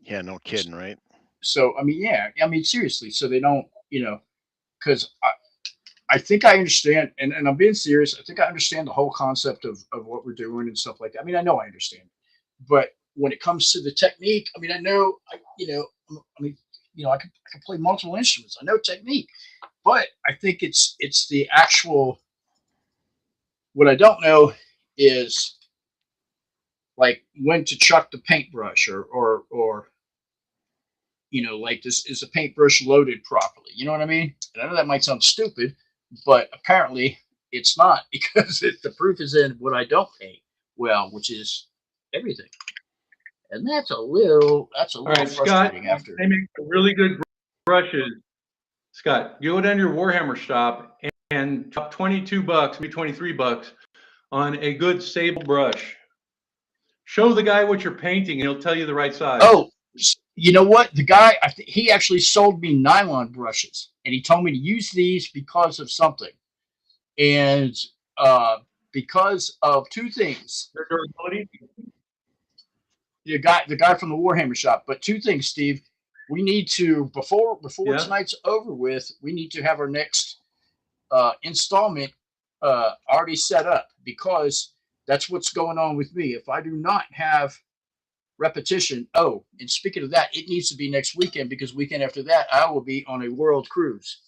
Yeah, no kidding, right? So I mean, yeah, I mean seriously, so they don't, because I think I understand, and I'm being serious. I think I understand the whole concept of what we're doing and stuff like that. I mean, I know I understand, but when it comes to the technique, I mean, I know, I can play multiple instruments. I know technique, but I think it's the actual. What I don't know is like when to chuck the paintbrush or like this is a paintbrush loaded properly. You know what I mean? And I know that might sound stupid, but apparently it's not because the proof is in what I don't paint well, which is everything. And that's a little All right, frustrating Scott, after. they make really good brushes. Scott, go down to your Warhammer shop and drop $22, maybe $23 on a good sable brush. Show the guy what you're painting, and he'll tell you the right size. Oh, you know what? The guy, he actually sold me nylon brushes, and he told me to use these because of something, and because of two things. Their durability. The guy from the Warhammer shop, but two things, Steve. We need to before Yeah. tonight's over with. We need to have our next installment already set up because that's what's going on with me. If I do not have repetition, and speaking of that, it needs to be next weekend because weekend after that I will be on a world cruise.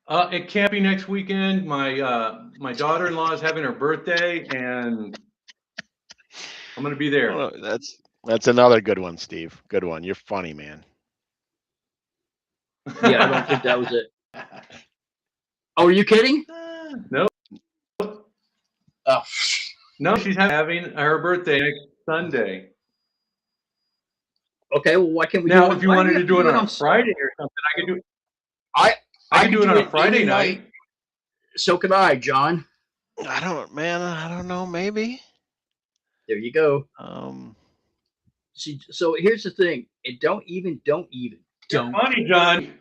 It can't be next weekend. My daughter-in-law is having her birthday, and I'm going to be there. Oh, that's another good one, Steve. Good one. You're funny, man. Yeah, I don't think that was it. Oh, are you kidding? No, Oh, no, she's having her birthday next Sunday. okay. Well, why can't we Now, do it? if you Why do wanted we to have do it on a on Friday or something, I could do it. I I could do it on a any Friday night. So could I, John. I don't know. Maybe. There you go. See, so here's the thing. And don't even, You're funny, John.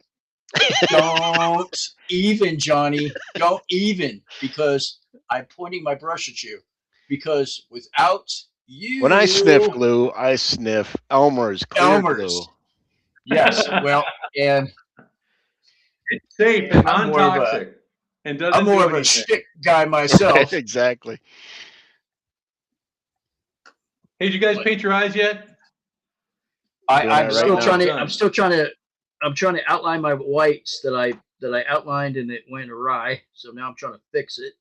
don't even, Johnny. Don't even, because I'm pointing my brush at you. Because without you, When I sniff glue, I sniff Elmer's clear Elmer's. glue. Yes, well, and It's safe and I'm more of a- non-toxic, and doesn't I'm more do of a anything. shtick guy myself. Exactly. Hey, did you guys paint your eyes yet? Doing I'm that still right trying now. to. I'm trying to outline my whites that I outlined and it went awry. So now I'm trying to fix it,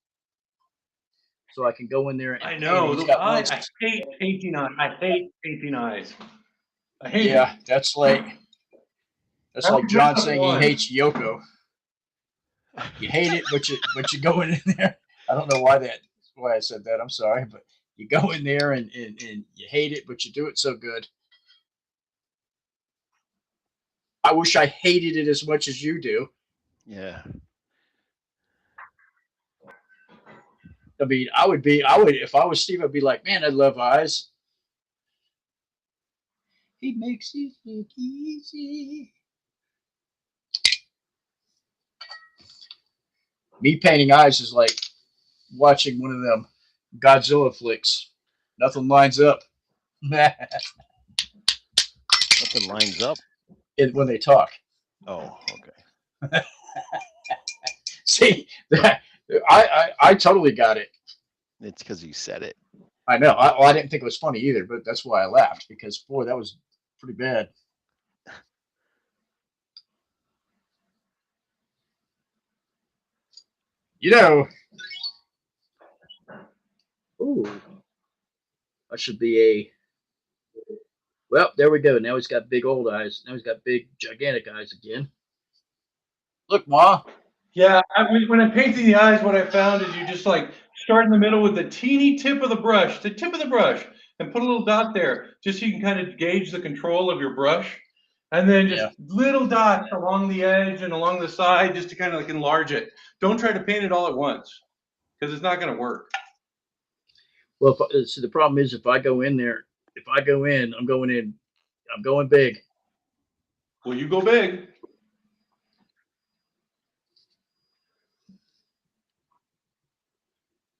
so I can go in there. And I know. He's got one. I hate painting eyes. I hate painting eyes. I hate Yeah, it. that's like John saying he hates Yoko. You hate it, but you go in there. I don't know why I said that. I'm sorry, but you go in there and you hate it, but you do it so good. I wish I hated it as much as you do. Yeah. I mean, I would if I was Steve, I'd be like, man, I love eyes. He makes it look easy. Me painting eyes is like watching one of them Godzilla flicks. Nothing lines up. Nothing lines up. When they talk. Oh, okay. See, I totally got it. It's because you said it. I know. I didn't think it was funny either, but that's why I laughed, because boy, that was pretty bad. You know. Ooh. I should be a. Well, there we go. Now he's got big old eyes. Now he's got big, gigantic eyes again. Look, Ma. Yeah, when I'm painting the eyes, what I found is you just like start in the middle with the teeny tip of the brush, and put a little dot there, just so you can kind of gauge the control of your brush. And then just little dots along the edge and along the side, just to kind of like enlarge it. Don't try to paint it all at once, because it's not going to work. Well, so the problem is if I go in there, I'm going big. Well, you go big.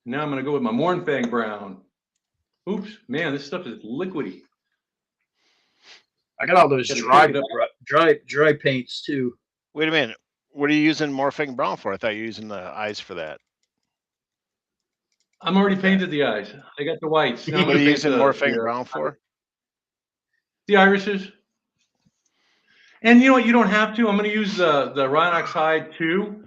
Now I'm going to go with my Mornfang brown. Oops, man, this stuff is liquidy. I got all those dry paints too. Wait a minute. What are you using Morphing Brown for? I thought you were using the eyes for that. I'm already painted the eyes. I got the whites. Now I'm What are gonna you paint using the Morphing Brown for? The irises. And you know what? You don't have to. I'm going to use the Rhinox hide too.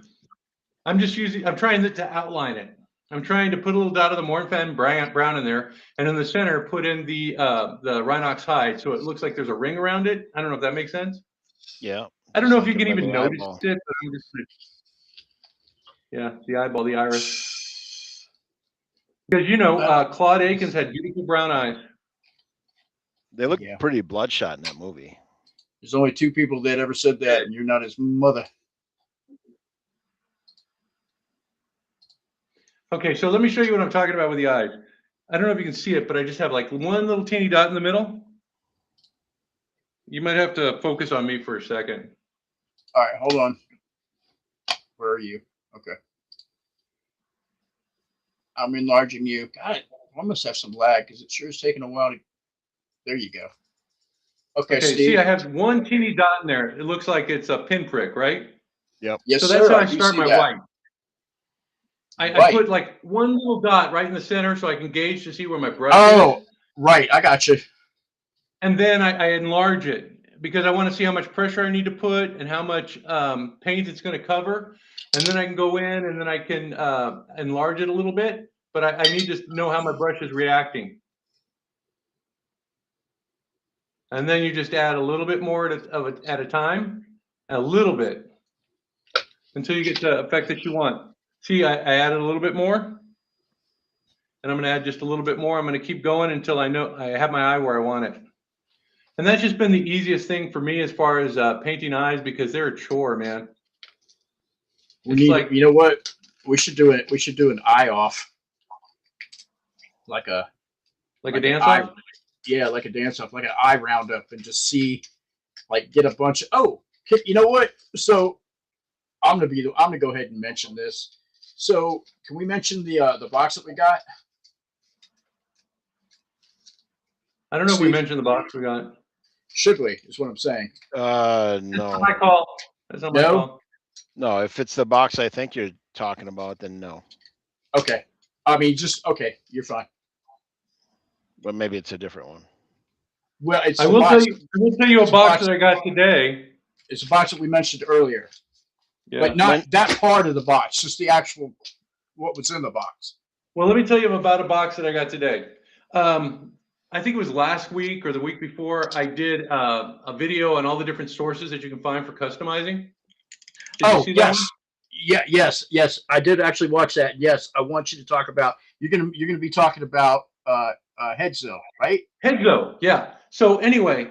I'm trying to outline it. I'm trying to put a little dot of the Mornfang brown in there, and in the center put in the Rhinox hide, so it looks like there's a ring around it. I don't know if that makes sense. Yeah. I don't know if you Like can a even little notice eyeball. it, but I'm just yeah, the eyeball, the iris. Because Claude Akins had beautiful brown eyes. They look pretty bloodshot in that movie. There's only two people that ever said that, and you're not his mother. Okay, so let me show you what I'm talking about with the eyes. I don't know if you can see it, but I just have like one little teeny dot in the middle. You might have to focus on me for a second. All right, hold on. Where are you? Okay. I'm enlarging you. God, I must have some lag because it sure is taking a while to. There you go. Okay, Steve. See, I have one teeny dot in there. It looks like it's a pinprick, right? Yep. Yes, so sir. that's how I start my white. I Right. put like one little dot right in the center so I can gauge to see where my brush is. Right. I got you. And then I enlarge it because I want to see how much pressure I need to put and how much paint it's going to cover. And then I can go in and then I can enlarge it a little bit. But I need to know how my brush is reacting. And then you just add a little bit more at a time. A little bit until you get the effect that you want. See, I added a little bit more, and I'm going to add just a little bit more. I'm going to keep going until I know I have my eye where I want it. And that's just been the easiest thing for me as far as painting eyes, because they're a chore, man. We It's need, like, you know what? We should do it. We should do an eye off, like a a an dance eye, off. yeah, like a dance off, like an eye roundup, and just see, like, get a bunch of. Oh, you know what? So I'm gonna go ahead and mention this. So can we mention the box that we got? I don't know if we See, mentioned the box we got. should we? Is what I'm saying. That's No, not my call. That's not my No? call. no. If it's the box I think you're talking about, then no. Okay. I mean, just okay. You're fine. But maybe it's a different one. Well, it's I the will box. tell you a It's a box box. that I got today. It's a box that we mentioned earlier, Yeah. but not that part of the box. Just the actual what was in the box. Well, let me tell you about a box that I got today. I think it was last week or the week before. I did a video on all the different sources that you can find for customizing. Did you see that Yes. one? Yeah, yes. I did actually watch that. Yes, I want you to talk about. You're gonna be talking about Headzo, right? Headzo, yeah. So anyway,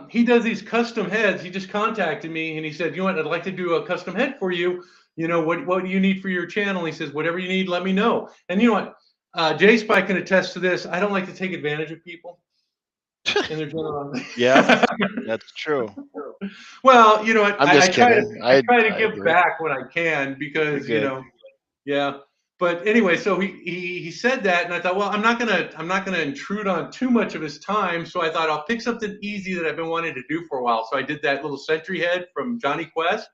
he does these custom heads. He just contacted me and he said, "You know what? I'd like to do a custom head for you. You know what do you need for your channel?" He says, "Whatever you need, let me know." And you know what? J Spike can attest to this. I don't like to take advantage of people in their generosity. Yeah, that's true. Well, you know what? I'm I just try to kidding. I try to I give do it. back when I can You're because you good. know, yeah. But anyway, so he said that, and I thought, well, I'm not gonna intrude on too much of his time. So I thought I'll pick something easy that I've been wanting to do for a while. So I did that little sentry head from Johnny Quest,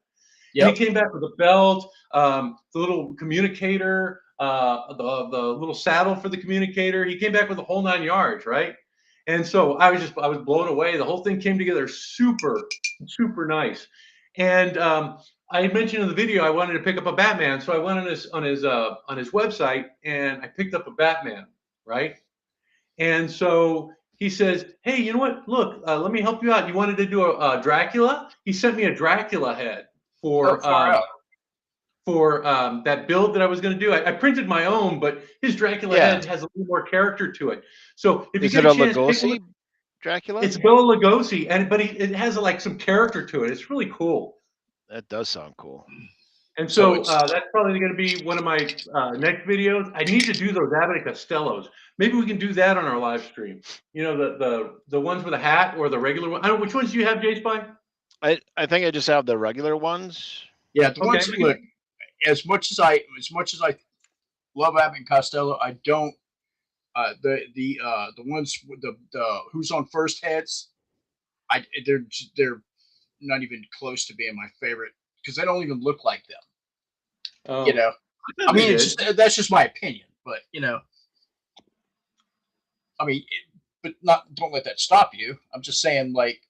and he Yep. came back with a belt, the little communicator, the little saddle for the communicator. He came back with the whole 9 yards, right? And so I was blown away. The whole thing came together super nice. And I had mentioned in the video I wanted to pick up a Batman, so I went on his website and I picked up a Batman, right? And so he says, "Hey, you know what? Look, let me help you out. You wanted to do a Dracula?" He sent me a Dracula head Oh, for far out. that build that I was going to do. I printed my own, but his Dracula Yeah. head has a little more character to it. So if Is you it get a a chance, take a look. Lugosi Dracula? It's Bela Lugosi, but it has like some character to it. It's really cool. That does sound cool. And So so that's probably going to be one of my next videos. I need to do those Abbott and Costellos. Maybe we can do that on our live stream. You know, the ones with a hat or the regular one. I don't know, which ones do you have, J Spy? I think I just have the regular ones. Yeah, the Okay. ones that look as much as I love Abbott and Costello, I don't the ones with the who's on first heads. They're not even close to being my favorite because they don't even look like them. Oh, You know, I mean, it's just that's just my opinion, but you know, I mean, but not don't let that stop you. I'm just saying, like,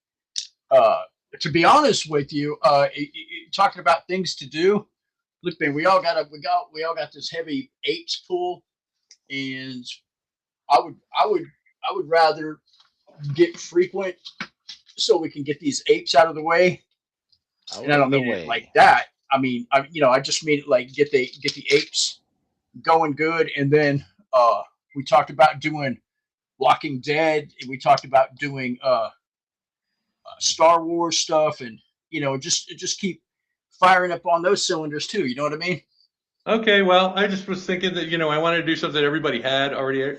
to be honest with you, talking about things to do. Look, man, we all got this heavy apes pool, and I would rather get frequent so we can get these apes out of the way. And I don't mean it like that. I mean, I just mean it like get the apes going good, and then we talked about doing Walking Dead, and we talked about doing Star Wars stuff, and just keep firing up on those cylinders too. You know what I mean? okay. Well, I just was thinking that I wanted to do something that everybody had already.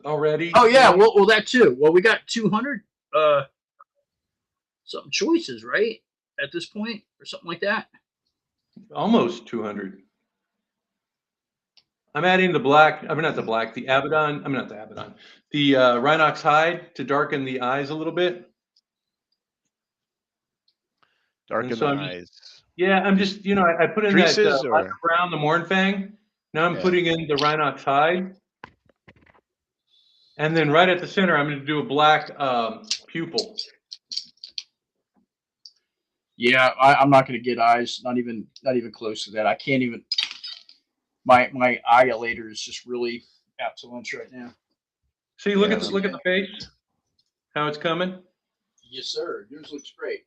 Oh yeah, well that too. Well, we got 200 something choices, right? At this point, or something like that. Almost 200. I'm adding the black. I mean, not the black. The Abaddon. I mean, not the Abaddon. The Rhinox hide to darken the eyes a little bit. Darken so the I'm eyes. Yeah, I'm just, I put in that Creases or Buster Brown, the Mornfang. Now I'm Yeah. putting in the Rhinox hide. And then right at the center, I'm going to do a black pupil. Yeah, I'm not going to get eyes. Not even close to that. I can't even. My eyelator is just really out to lunch right now. See, look Yeah, at the face, how it's coming. Yes, sir. Yours looks great.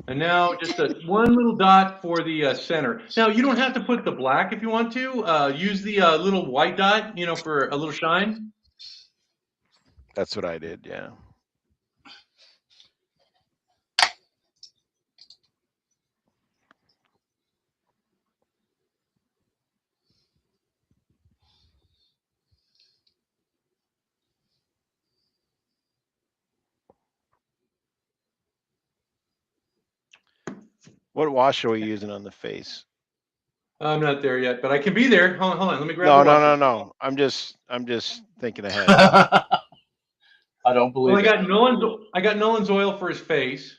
And now just one little dot for the center. Now you don't have to put the black if you want to. Use the little white dot, you know, for a little shine. That's what I did. Yeah. What wash are we using on the face? I'm not there yet, but I can be there. Hold on. Let me grab No, the no, washer. no, no. I'm just thinking ahead. I don't believe Well, it. I got Nolan's oil for his face.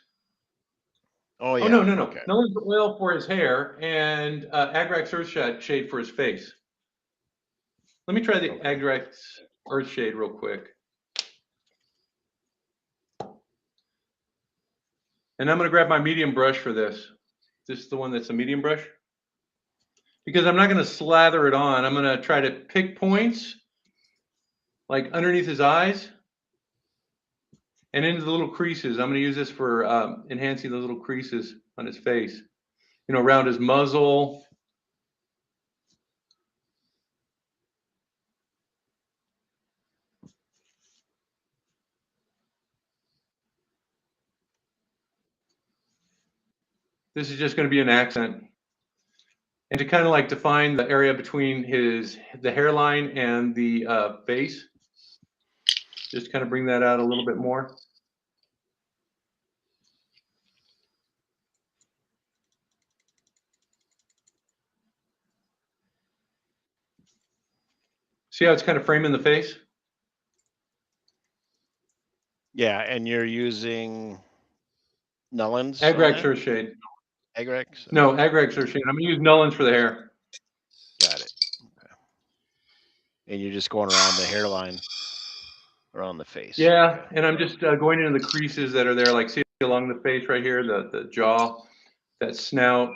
Oh yeah. Oh no. Okay. Nolan's oil for his hair and Agrax Earth Shade for his face. Let me try the Okay. Agrax Earth Shade real quick. And I'm going to grab my medium brush for this. This is the one that's a medium brush. Because I'm not going to slather it on. I'm going to try to pick points like underneath his eyes and into the little creases. I'm going to use this for enhancing the little creases on his face. You know, around his muzzle. This is just going to be an accent. And to kind of like define the area between the hairline and the face. Just kind of bring that out a little bit more. See how it's kind of framing the face? Yeah, and you're using Nullins. Agrax Earth Shade. Agrax. No, Agrax Earth Shade. I'm going to use Nullins for the hair. Got it. Okay. And you're just going around the hairline, around the face. Yeah, Okay. and I'm just going into the creases that are there, like see along the face right here, the jaw, that snout.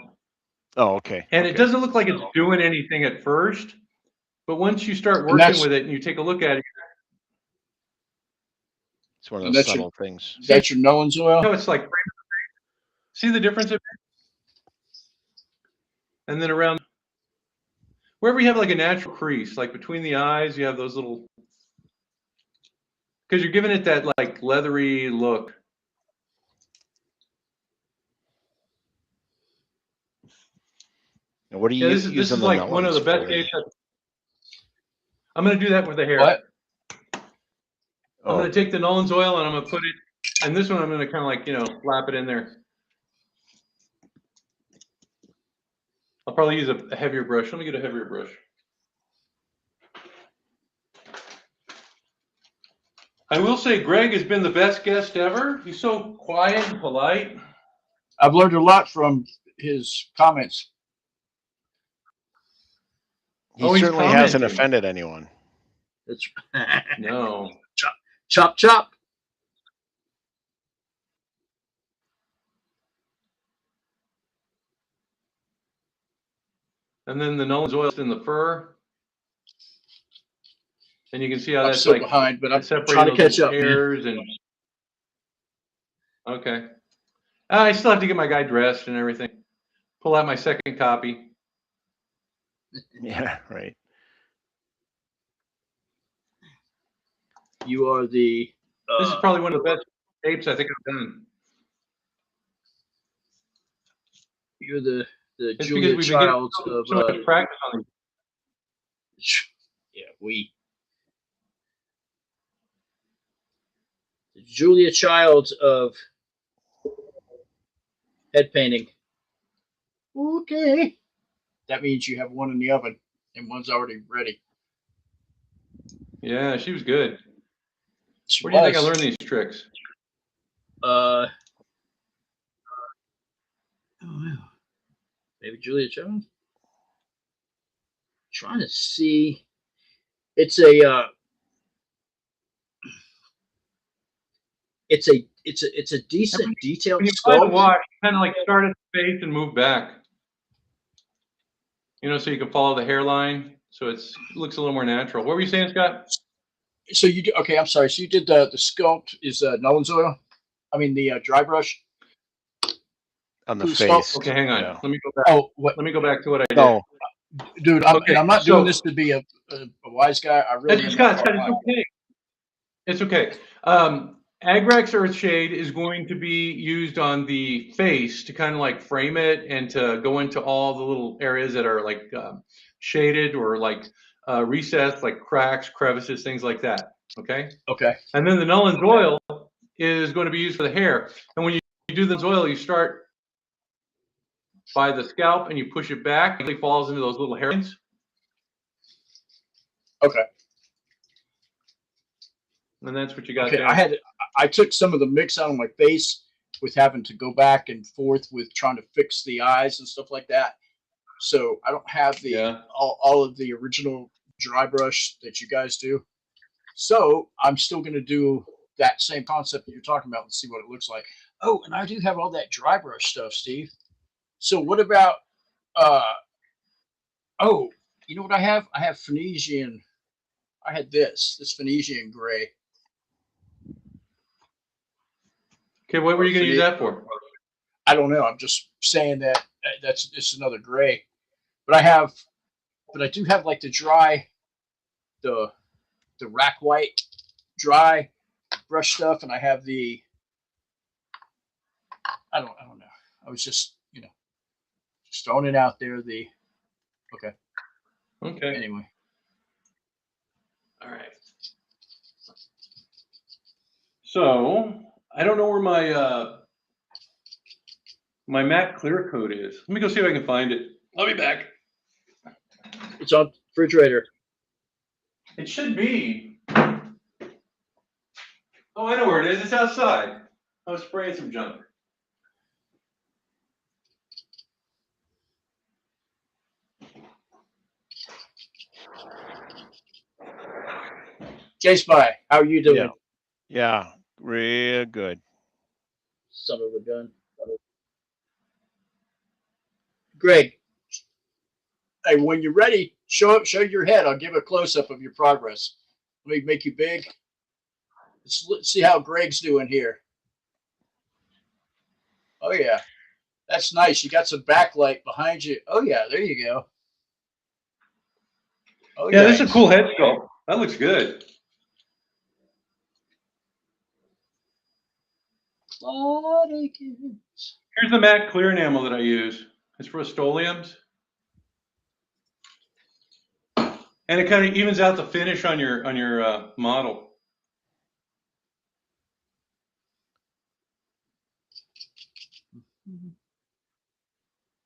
Oh, okay. And okay. it doesn't look like it's doing anything at first, but once you start And working with it and you take a look at it, It's one of those subtle things. That's your Nolan's you oil? know, it's like, see the difference? And then around, wherever you have like a natural crease, like between the eyes, you have those little, because you're giving it that like leathery look. And what are you Yeah, this using is the like one of the best for? days. I'm going to do that with the hair. What? I'm going to take the Nolan's oil and I'm going to put it, and this one I'm going to kind of like, you know, lap it in there. I'll probably use a heavier brush. Let me get a heavier brush. I will say Greg has been the best guest ever. He's so quiet and polite. I've learned a lot from his comments. He Oh, he's certainly hasn't commenting. offended anyone. That's No. chop chop. And then the Nolan's oil's in the fur. And you can see how I'm that's still like behind, but I'm separating trying to those catch little up, man. hairs and okay. I still have to get my guy dressed and everything. Pull out my second copy. Yeah, right. You are the This is probably one of the best apes I think I've done. you're the It's Julia because we've been Childs getting of so much practice on these. yeah, the Julia Childs of head painting. Okay. That means you have one in the oven and one's already ready. Yeah, she was good. She Where do you think I was. learned these tricks? Oh, yeah. Maybe Julia Childs. Trying to see. It's a it's a decent detailed When you apply the sculpt. wash, you kind of like start at the face and move back. You know, so you can follow the hairline. So it looks a little more natural. What were you saying, Scott? So you do, okay? I'm sorry. So you did the sculpt is Nolan's oil. I mean the dry brush. on the Who's face. Okay, hang on. Yeah. Let me go back. Oh, what, Let me go back to what I did. No, dude? Okay, And I'm not so- doing this to be a wise guy. I really am. Scott, it's okay. It's okay. Agrax Earthshade is going to be used on the face to kind of like frame it and to go into all the little areas that are like shaded or like recessed, like cracks, crevices, things like that. Okay. Okay. And then the Nullen's oil is going to be used for the hair. And when you do the oil, you start by the scalp and you push it back. It falls into those little hairlines. Okay. And that's what you got Okay. there. I took some of the mix out of my face with having to go back and forth with trying to fix the eyes and stuff like that. So I don't have the all of the original dry brush that you guys do. So I'm still going to do that same concept that you're talking about and see what it looks like. Oh, and I do have all that dry brush stuff, Steve. So what about oh, you know what I have? I have Phoenician. I had this Phoenician gray. Okay, what were you going to use that for? I don't know. I'm just saying that that's just another gray. But I do have like the dry, the rack white dry brush stuff, and I have the I don't know. I was just just throwing it out there. Okay. Anyway. All right. So I don't know where my my matte clear coat is. Let me go see if I can find it. I'll be back. It's on the refrigerator. It should be. Oh, I know where it is. It's outside. I was spraying some junk. J Spy, how are you doing? yeah, yeah, real good. Son of a gun. Greg, hey, when you're ready, show your head. I'll give a close up of your progress. Let me make you big. Let's see how Greg's doing here. Oh yeah, that's nice. You got some backlight behind you. Oh yeah, there you go. Oh Yeah, this is a cool head sculpt. That looks good. Here's the matte clear enamel that I use. It's for Rust-Oleums. And it kind of evens out the finish on your model.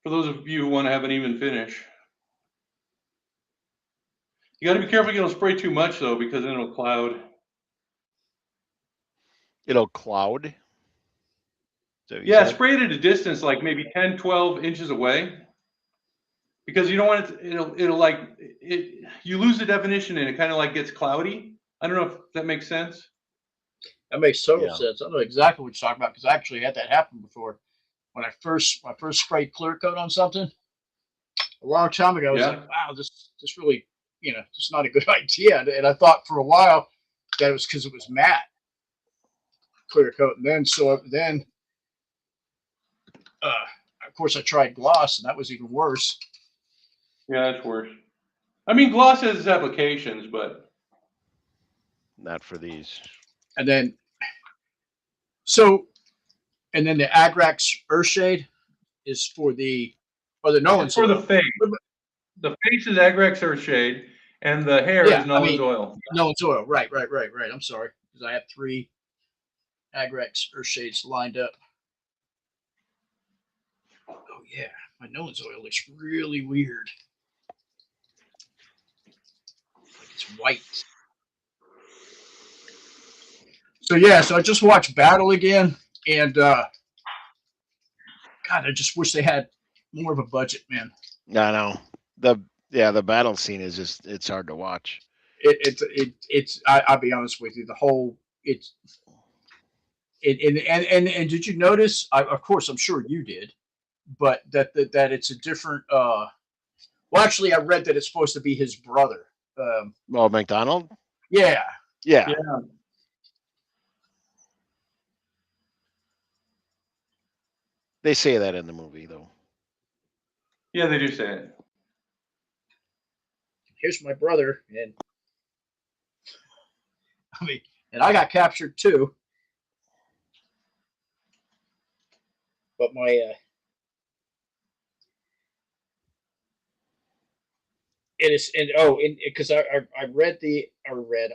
For those of you who want to have an even finish. You got to be careful you don't spray too much though, because then it'll cloud. It'll cloud. Is that what you Yeah, said? spray it at a distance, like maybe 10, 12 inches away. Because you don't want it to, it'll like, you lose the definition and it kind of like gets cloudy. I don't know if that makes sense. That makes total Yeah. sense. I know exactly what you're talking about because I actually had that happen before. When I first sprayed clear coat on something a long time ago, I was Yeah. like, wow, this really, it's not a good idea. And I thought for a while that it was because it was matte clear coat. And then of course I tried gloss and that was even worse. Yeah, that's worse. I mean, gloss has its applications, but Not for these. And then the Agrax Earthshade is for the Nolan's it's for the oil. face. The face is Agrax Earthshade, and the hair is Nolan's oil. Nolan's oil. Right. I'm sorry. Because I have 3 Agrax Earthshades lined up. Oh, yeah. My Nolan's oil looks really weird. It's white. So, yeah. So I just watched Battle again. And, God, I just wish they had more of a budget, man. I know. The battle scene is just, it's hard to watch. I'll be honest with you. The whole, and did you notice? Of course, I'm sure you did, but that it's a different. Well, actually, I read that it's supposed to be his brother. Well, McDonald. Yeah. Yeah. They say that in the movie, though. Yeah, they do say it. Here's my brother, and I mean, and I got captured too. But my it is, and oh, and because I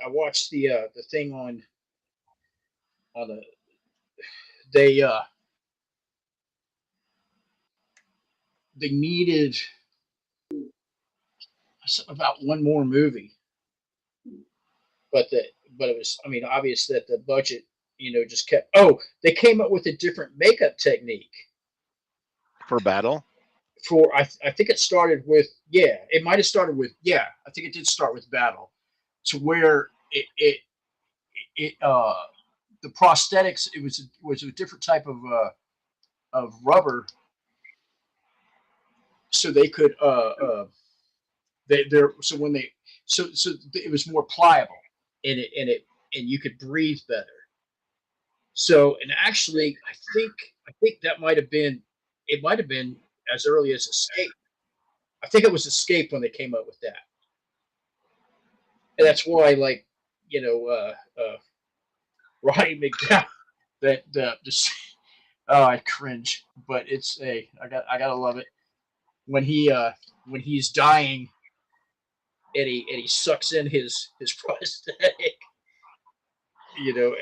watched the thing on the they they needed something about one more movie, but it was, I mean, obvious that the budget, just kept. Oh, they came up with a different makeup technique For battle? for I think it started with, yeah, it might have started with, yeah, I think it did start with battle, to where it the prosthetics, it was a different type of rubber, so they could they're so when they so it was more pliable, and you could breathe better. So, and actually, I think that might have been, it might have been as early as Escape. I think it was Escape when they came up with that, and that's why, like, Roddy McDowell, that the oh, I cringe, but I gotta love it when he's dying, and he sucks in his prosthetic,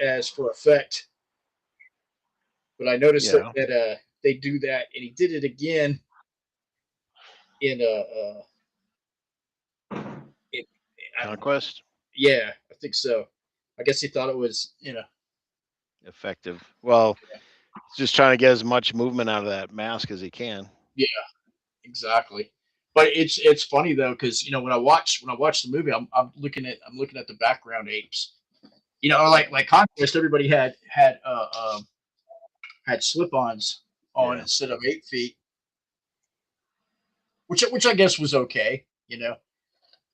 as for effect. But I noticed Yeah. that they do that, and he did it again in in, I don't know. Conquest? Yeah, I think so. I guess he thought it was, Effective. Well, just trying to get as much movement out of that mask as he can. yeah, exactly. But it's funny though, because when I watch the movie, I'm looking at the background apes. Like Conquest, everybody had slip-ons on Yeah. instead of 8 feet, which I guess was okay.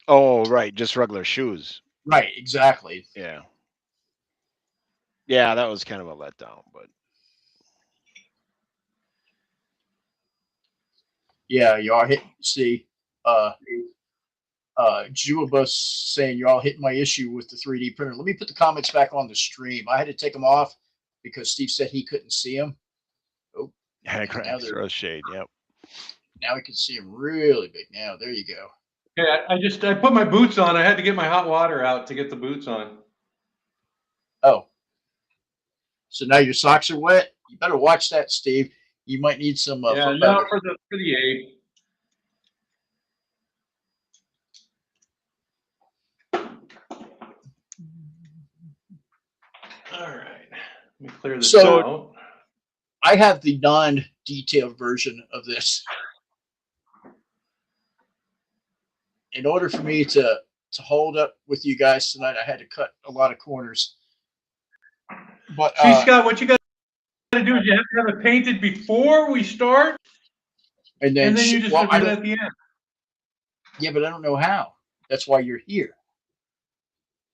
Oh, right. Just regular shoes. Right, exactly. Yeah. Yeah, that was kind of a letdown, but Yeah, y'all hit. See, uh, Jewelbus saying you're all hitting my issue with the 3D printer. Let me put the comments back on the stream. I had to take them off because Steve said he couldn't see them. Oh, yeah, now throw shade. Yep. now we can see them really big. Now there you go. Yeah, I put my boots on. I had to get my hot water out to get the boots on. Oh, so now your socks are wet. You better watch that, Steve. You might need some Yeah, foot now leather. for the ape. All right, let me clear this So- out. I have the non-detailed version of this. In order for me to hold up with you guys tonight, I had to cut a lot of corners. But See, Scott, what you got to do is you have to have it painted before we start, and then you just well, submit it at the end. yeah, but I don't know how. That's why you're here.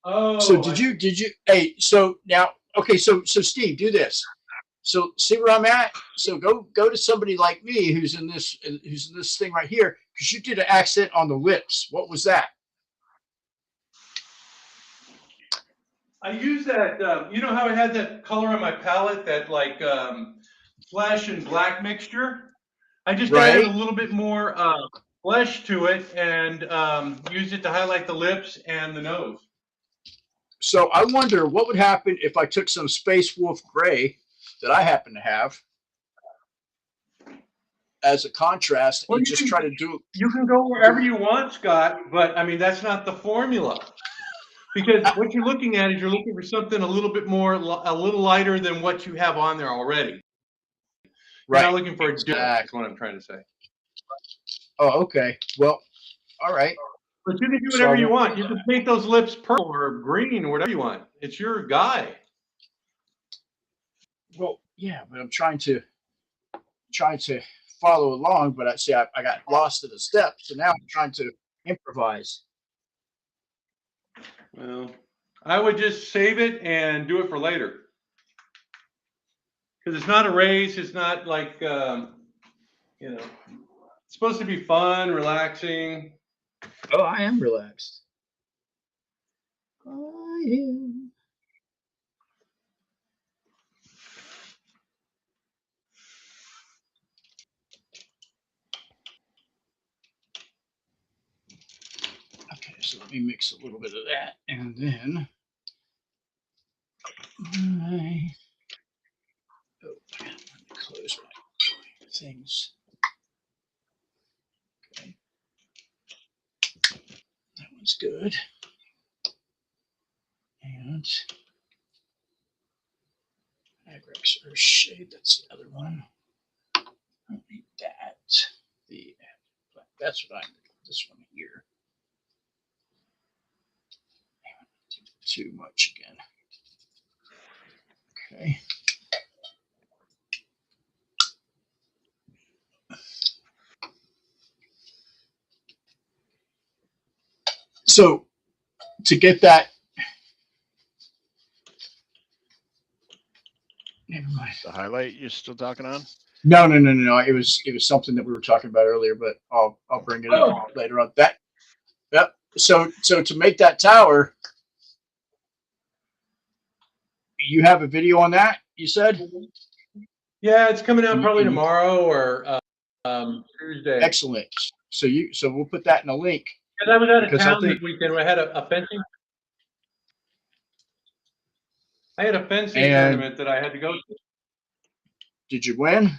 Oh, So did you hey, so now, okay, so Steve, do this. So see where I'm at? So go to somebody like me who's in this thing right here, because you did an accent on the lips. What was that? I use that. You know how I had that color on my palette, that like flesh and black mixture. I just added Right. a little bit more flesh to it and used it to highlight the lips and the nose. So I wonder what would happen if I took some Space Wolf Gray that I happen to have as a contrast, Well, and you just can- try to do. You can go wherever you want, Scott, but I mean that's not the formula. Because what you're looking at is you're looking for something a little bit more, a little lighter than what you have on there already. You're not looking for a difference, is what I'm trying to say. Oh, okay. Well, all right. But you can do So whatever I you won't- want. You can paint those lips purple or green or whatever you want. It's your guy. Well, yeah, but I'm trying to follow along, but I got lost in the steps, so now I'm trying to improvise. Well, I would just save it and do it for later. because it's not a race. It's not like you know, it's supposed to be fun, relaxing. Oh, I am relaxed. I am. Okay, so let me mix a little bit of that, and then let me close my things. Okay, that one's good. And Agrex or shade, that's the other one. I don't need that. That's what I need. This one here. Too much again. Okay. So to get that, never mind. The highlight you're still talking on? No. It was something that we were talking about earlier, but I'll bring it up later on. Yep. So to make that tower, you have a video on that, you said? Yeah, it's coming out probably tomorrow or Tuesday. Excellent. So we'll put that in a link. Because I was out of town this weekend. I had a fencing. I had a fencing tournament that I had to go to. Did you win?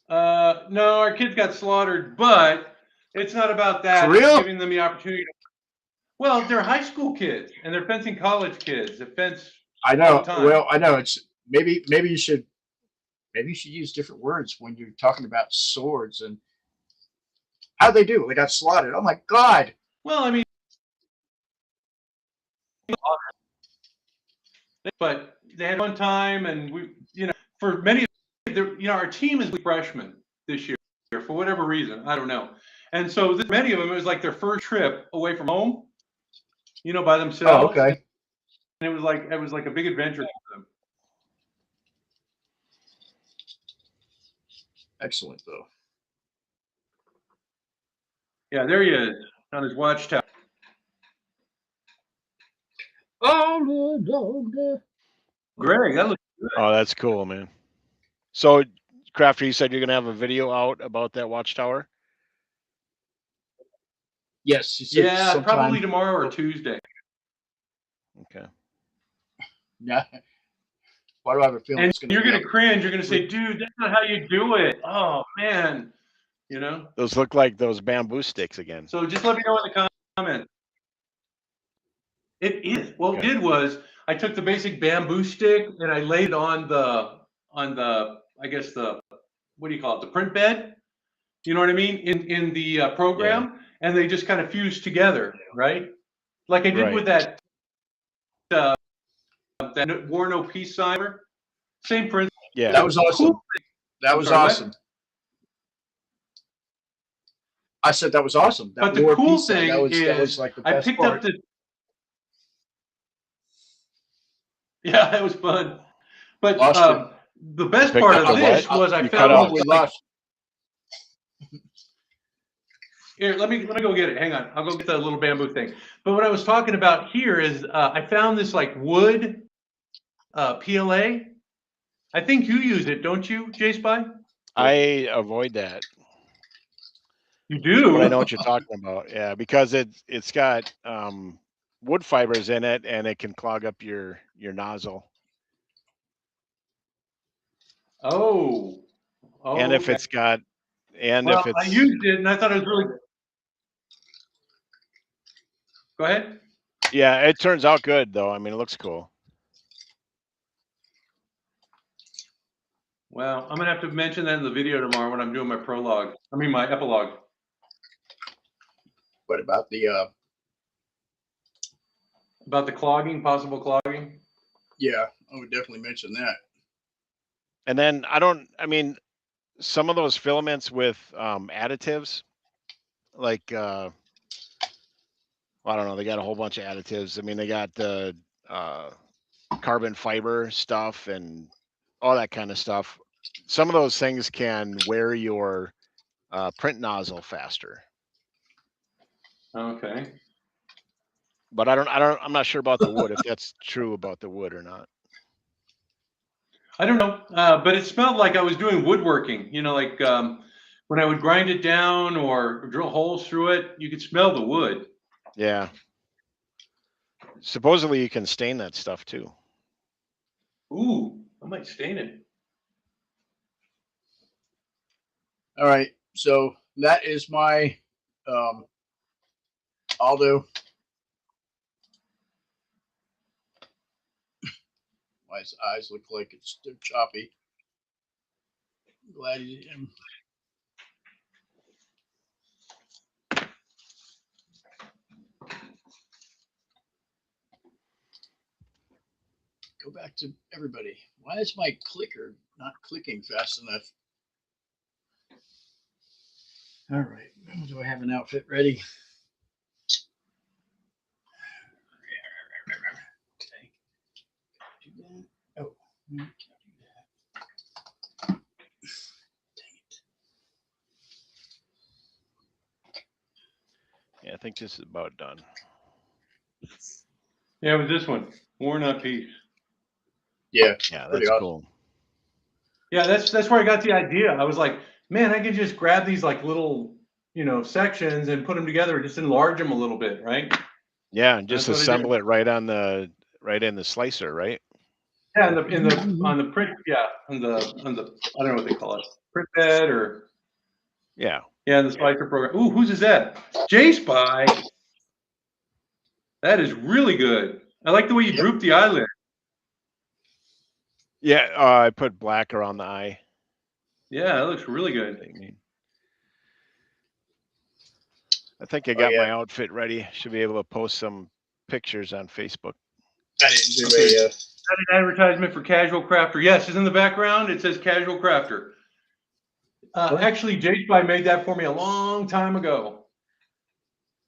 No, our kids got slaughtered, but it's not about that. For real? It's giving them the opportunity. Well, they're high school kids and they're fencing college kids that fence. I know. All the time. Well, I know it's maybe you should use different words when you're talking about swords and how they do. They got slaughtered. Oh my God. Well, I mean, but they had one time, and we, for many, our team is freshmen this year for whatever reason. I don't know. And so many of them, it was like their first trip away from home, by themselves. Oh, okay. And it was like a big adventure for them. Excellent, though. Yeah, there he is on his watchtower. Oh, Greg, that looks good. Oh, that's cool, man. So, Crafter, you said you're gonna have a video out about that watchtower? Yes. Yeah, probably tomorrow or Tuesday. Okay. Yeah. Why do I have a feeling And you're gonna cringe. You're gonna say, "Dude, that's not how you do it." Oh man, Those look like those bamboo sticks again. So just let me know in the comments. It is. What Okay. I did was I took the basic bamboo stick and I laid it on the I guess what do you call it? The print bed. You know what I mean? In the program, and they just kind of fused together, right? Like I did with that War No Peace sign. Same principle. Yeah. That was awesome. Cool. That was awesome. I said that was awesome. But the cool thing is, like the I best picked part. up the. Yeah, that was fun. But the best part of this was I found. Here, let me go get it. Hang on, I'll go get that little bamboo thing. But what I was talking about here is I found this like wood PLA. I think you use it, don't you, J-Spy? I avoid that. You do? But I know what you're talking about. Yeah, because it's got wood fibers in it, and it can clog up your nozzle. Oh. And if it's got, if it's. I used it, and I thought it was really. Go ahead. Yeah, it turns out good though. I mean, it looks cool. Well, I'm gonna have to mention that in the video tomorrow when I'm doing my prologue. I mean, my epilogue. What about the? About the clogging, possible clogging. Yeah, I would definitely mention that. And then some of those filaments with additives, like I don't know, they got a whole bunch of additives. I mean, they got the carbon fiber stuff and all that kind of stuff. Some of those things can wear your print nozzle faster. Okay. But I'm not sure about the wood, if that's true about the wood or not. I don't know, but it smelled like I was doing woodworking. You know, like when I would grind it down or drill holes through it, you could smell the wood. Yeah. Supposedly you can stain that stuff too. Ooh, I might stain it. All right, so that is my Aldo. Why his eyes look like they're choppy. Glad he didn't. Go back to everybody. Why is my clicker not clicking fast enough? All right. Do I have an outfit ready? Okay. Do that. Oh, no, can't do that. Dang it. Yeah, I think this is about done. Yeah, it was this one, War Not Peace. Yeah, Yeah, pretty that's awesome. cool. Yeah, that's where I got the idea. I was like, man, I could just grab these like little, you know, sections and put them together, just enlarge them a little bit, right? Yeah, and just That's what I assemble did. it right in the slicer, right? Yeah, on the print, yeah, on the I don't know what they call it, print bed or Yeah. yeah, the slicer program. Ooh, whose is that? J-Spy. That is really good. I like the way you Yep. droop the eyelid. Yeah, I put black around the eye. Yeah, that looks really good. I think I got my outfit ready. Should be able to post some pictures on Facebook. I didn't do Okay. a. An advertisement for Casual Crafter. Yes, it's in the background. It says Casual Crafter. Actually, J-Spy made that for me a long time ago.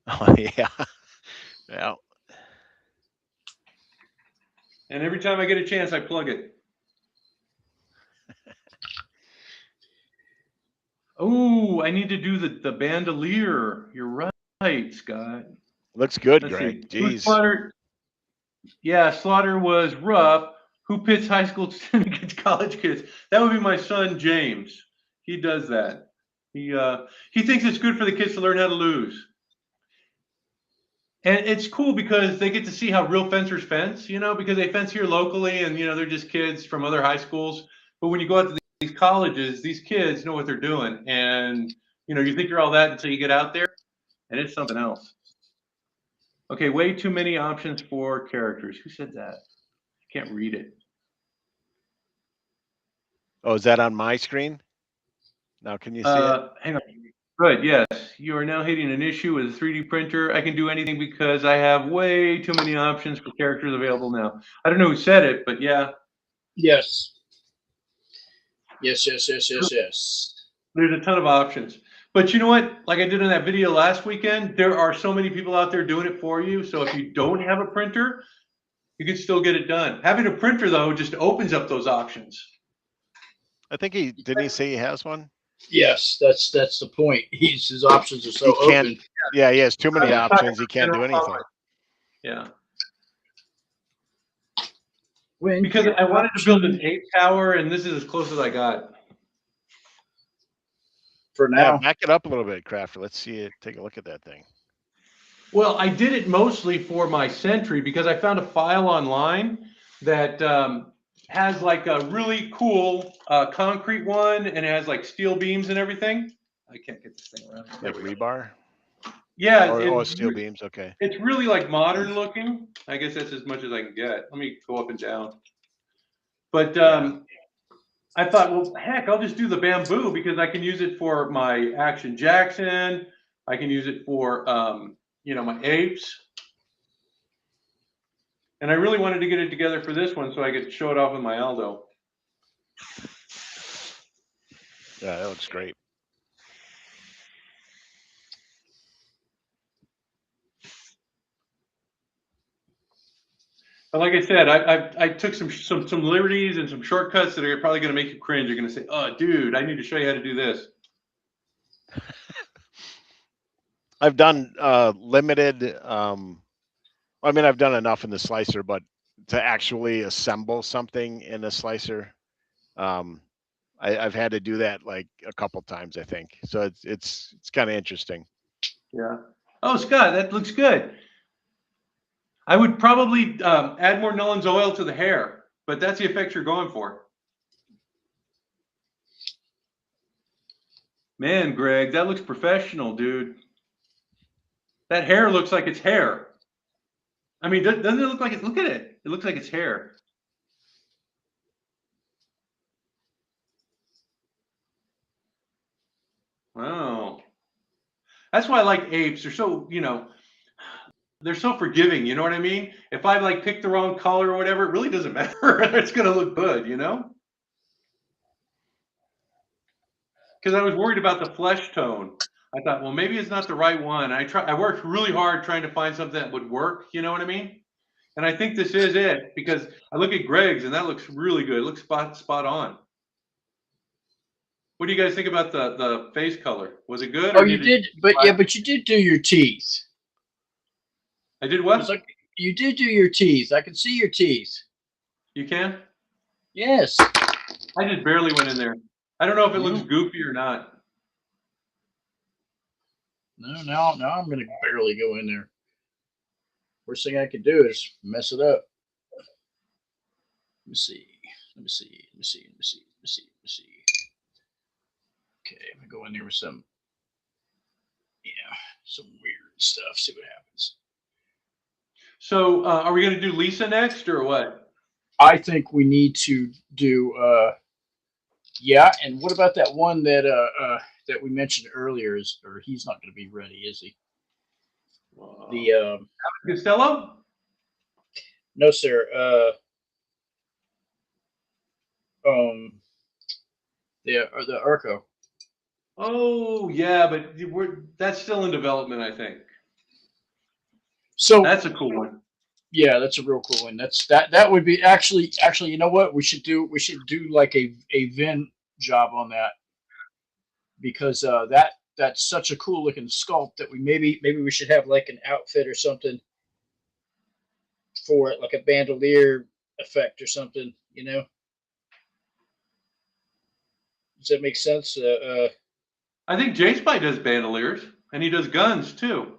Oh yeah. Yeah. And every time I get a chance, I plug it. Oh, I need to do the bandolier. You're right, Scott. Looks good, Let's Greg. see. Who Jeez. Slaughter? Yeah, Slaughter was rough. Who pits high school students against college kids? That would be my son, James. He does that. He thinks it's good for the kids to learn how to lose. And it's cool because they get to see how real fencers fence, you know, because they fence here locally and, you know, they're just kids from other high schools. But when you go out to these colleges, these kids know what they're doing. And, you know, you think you're all that until you get out there and it's something else. Okay, way too many options for characters. Who said that? I can't read it. Oh, is that on my screen? Now can you see it? Hang on. Good, yes. You are now hitting an issue with a 3D printer. I can do anything because I have way too many options for characters available now. I don't know who said it, but yeah. Yes. Yes. There's a ton of options. But you know what? Like I did in that video last weekend, there are so many people out there doing it for you. So if you don't have a printer, you can still get it done. Having a printer, though, just opens up those options. I think didn't he say he has one? Yes, that's the point. His options are so open. Yeah, he has too many options. He can't do anything. Yeah. When because I wanted to build an 8 tower, and this is as close as I got. For now. Yeah, back it up a little bit, Crafter. Let's see it. Take a look at that thing. Well, I did it mostly for my Sentry because I found a file online that has like a really cool concrete one, and it has like steel beams and everything. I can't get this thing around. Like rebar? Yeah. Or steel beams. Okay. It's really like modern looking. I guess that's as much as I can get. Let me go up and down. But I thought, well, heck, I'll just do the bamboo because I can use it for my Action Jackson. I can use it for, you know, my apes. And I really wanted to get it together for this one so I could show it off with my Aldo. Yeah, that looks great. But like I said, I took some liberties and some shortcuts that are probably going to make you cringe. You're going to say, "Oh, dude, I need to show you how to do this." I've done limited. I mean, I've done enough in the slicer, but to actually assemble something in a slicer, I've had to do that like a couple times, I think. So it's kind of interesting. Yeah. Oh, Scott, that looks good. I would probably add more Nollan's oil to the hair, but that's the effect you're going for. Man, Greg, that looks professional, dude. That hair looks like it's hair. I mean, doesn't it look like it? Look at it. It looks like it's hair. Wow. That's why I like apes. They're so, they're so forgiving. You know what I mean? If I like pick the wrong color or whatever, it really doesn't matter. It's going to look good, Because I was worried about the flesh tone. I thought, well, maybe it's not the right one. I worked really hard trying to find something that would work. You know what I mean? And I think this is it because I look at Greg's and that looks really good. It looks spot on. What do you guys think about the face color? Was it good? Oh, Or you did, but you did do your teeth. I did It's what? like you did do your teeth. I can see your teeth. You can? Yes. I just barely went in there. I don't know if it looks No. goofy or not. No, now I'm gonna barely go in there. Worst thing I could do is mess it up. Let me see. Let me see. Let me see. Let me see. Let me see. Let me see. Okay, I'm gonna go in there with some, some weird stuff. See what happens. So are we going to do Lisa next or what? I think we need to do. Yeah, and what about that one that we mentioned earlier? Or he's not going to be ready, is he? The Costello? no, sir. The Urco. Oh yeah, but that's still in development, I think. So That's a cool one. yeah, that's a real cool one. That would be actually. You know what we should do? We should do like a Vin job on that because that's such a cool looking sculpt that maybe we should have like an outfit or something for it, like a bandolier effect or something. Does that make sense? I think J-Spy does bandoliers and he does guns too.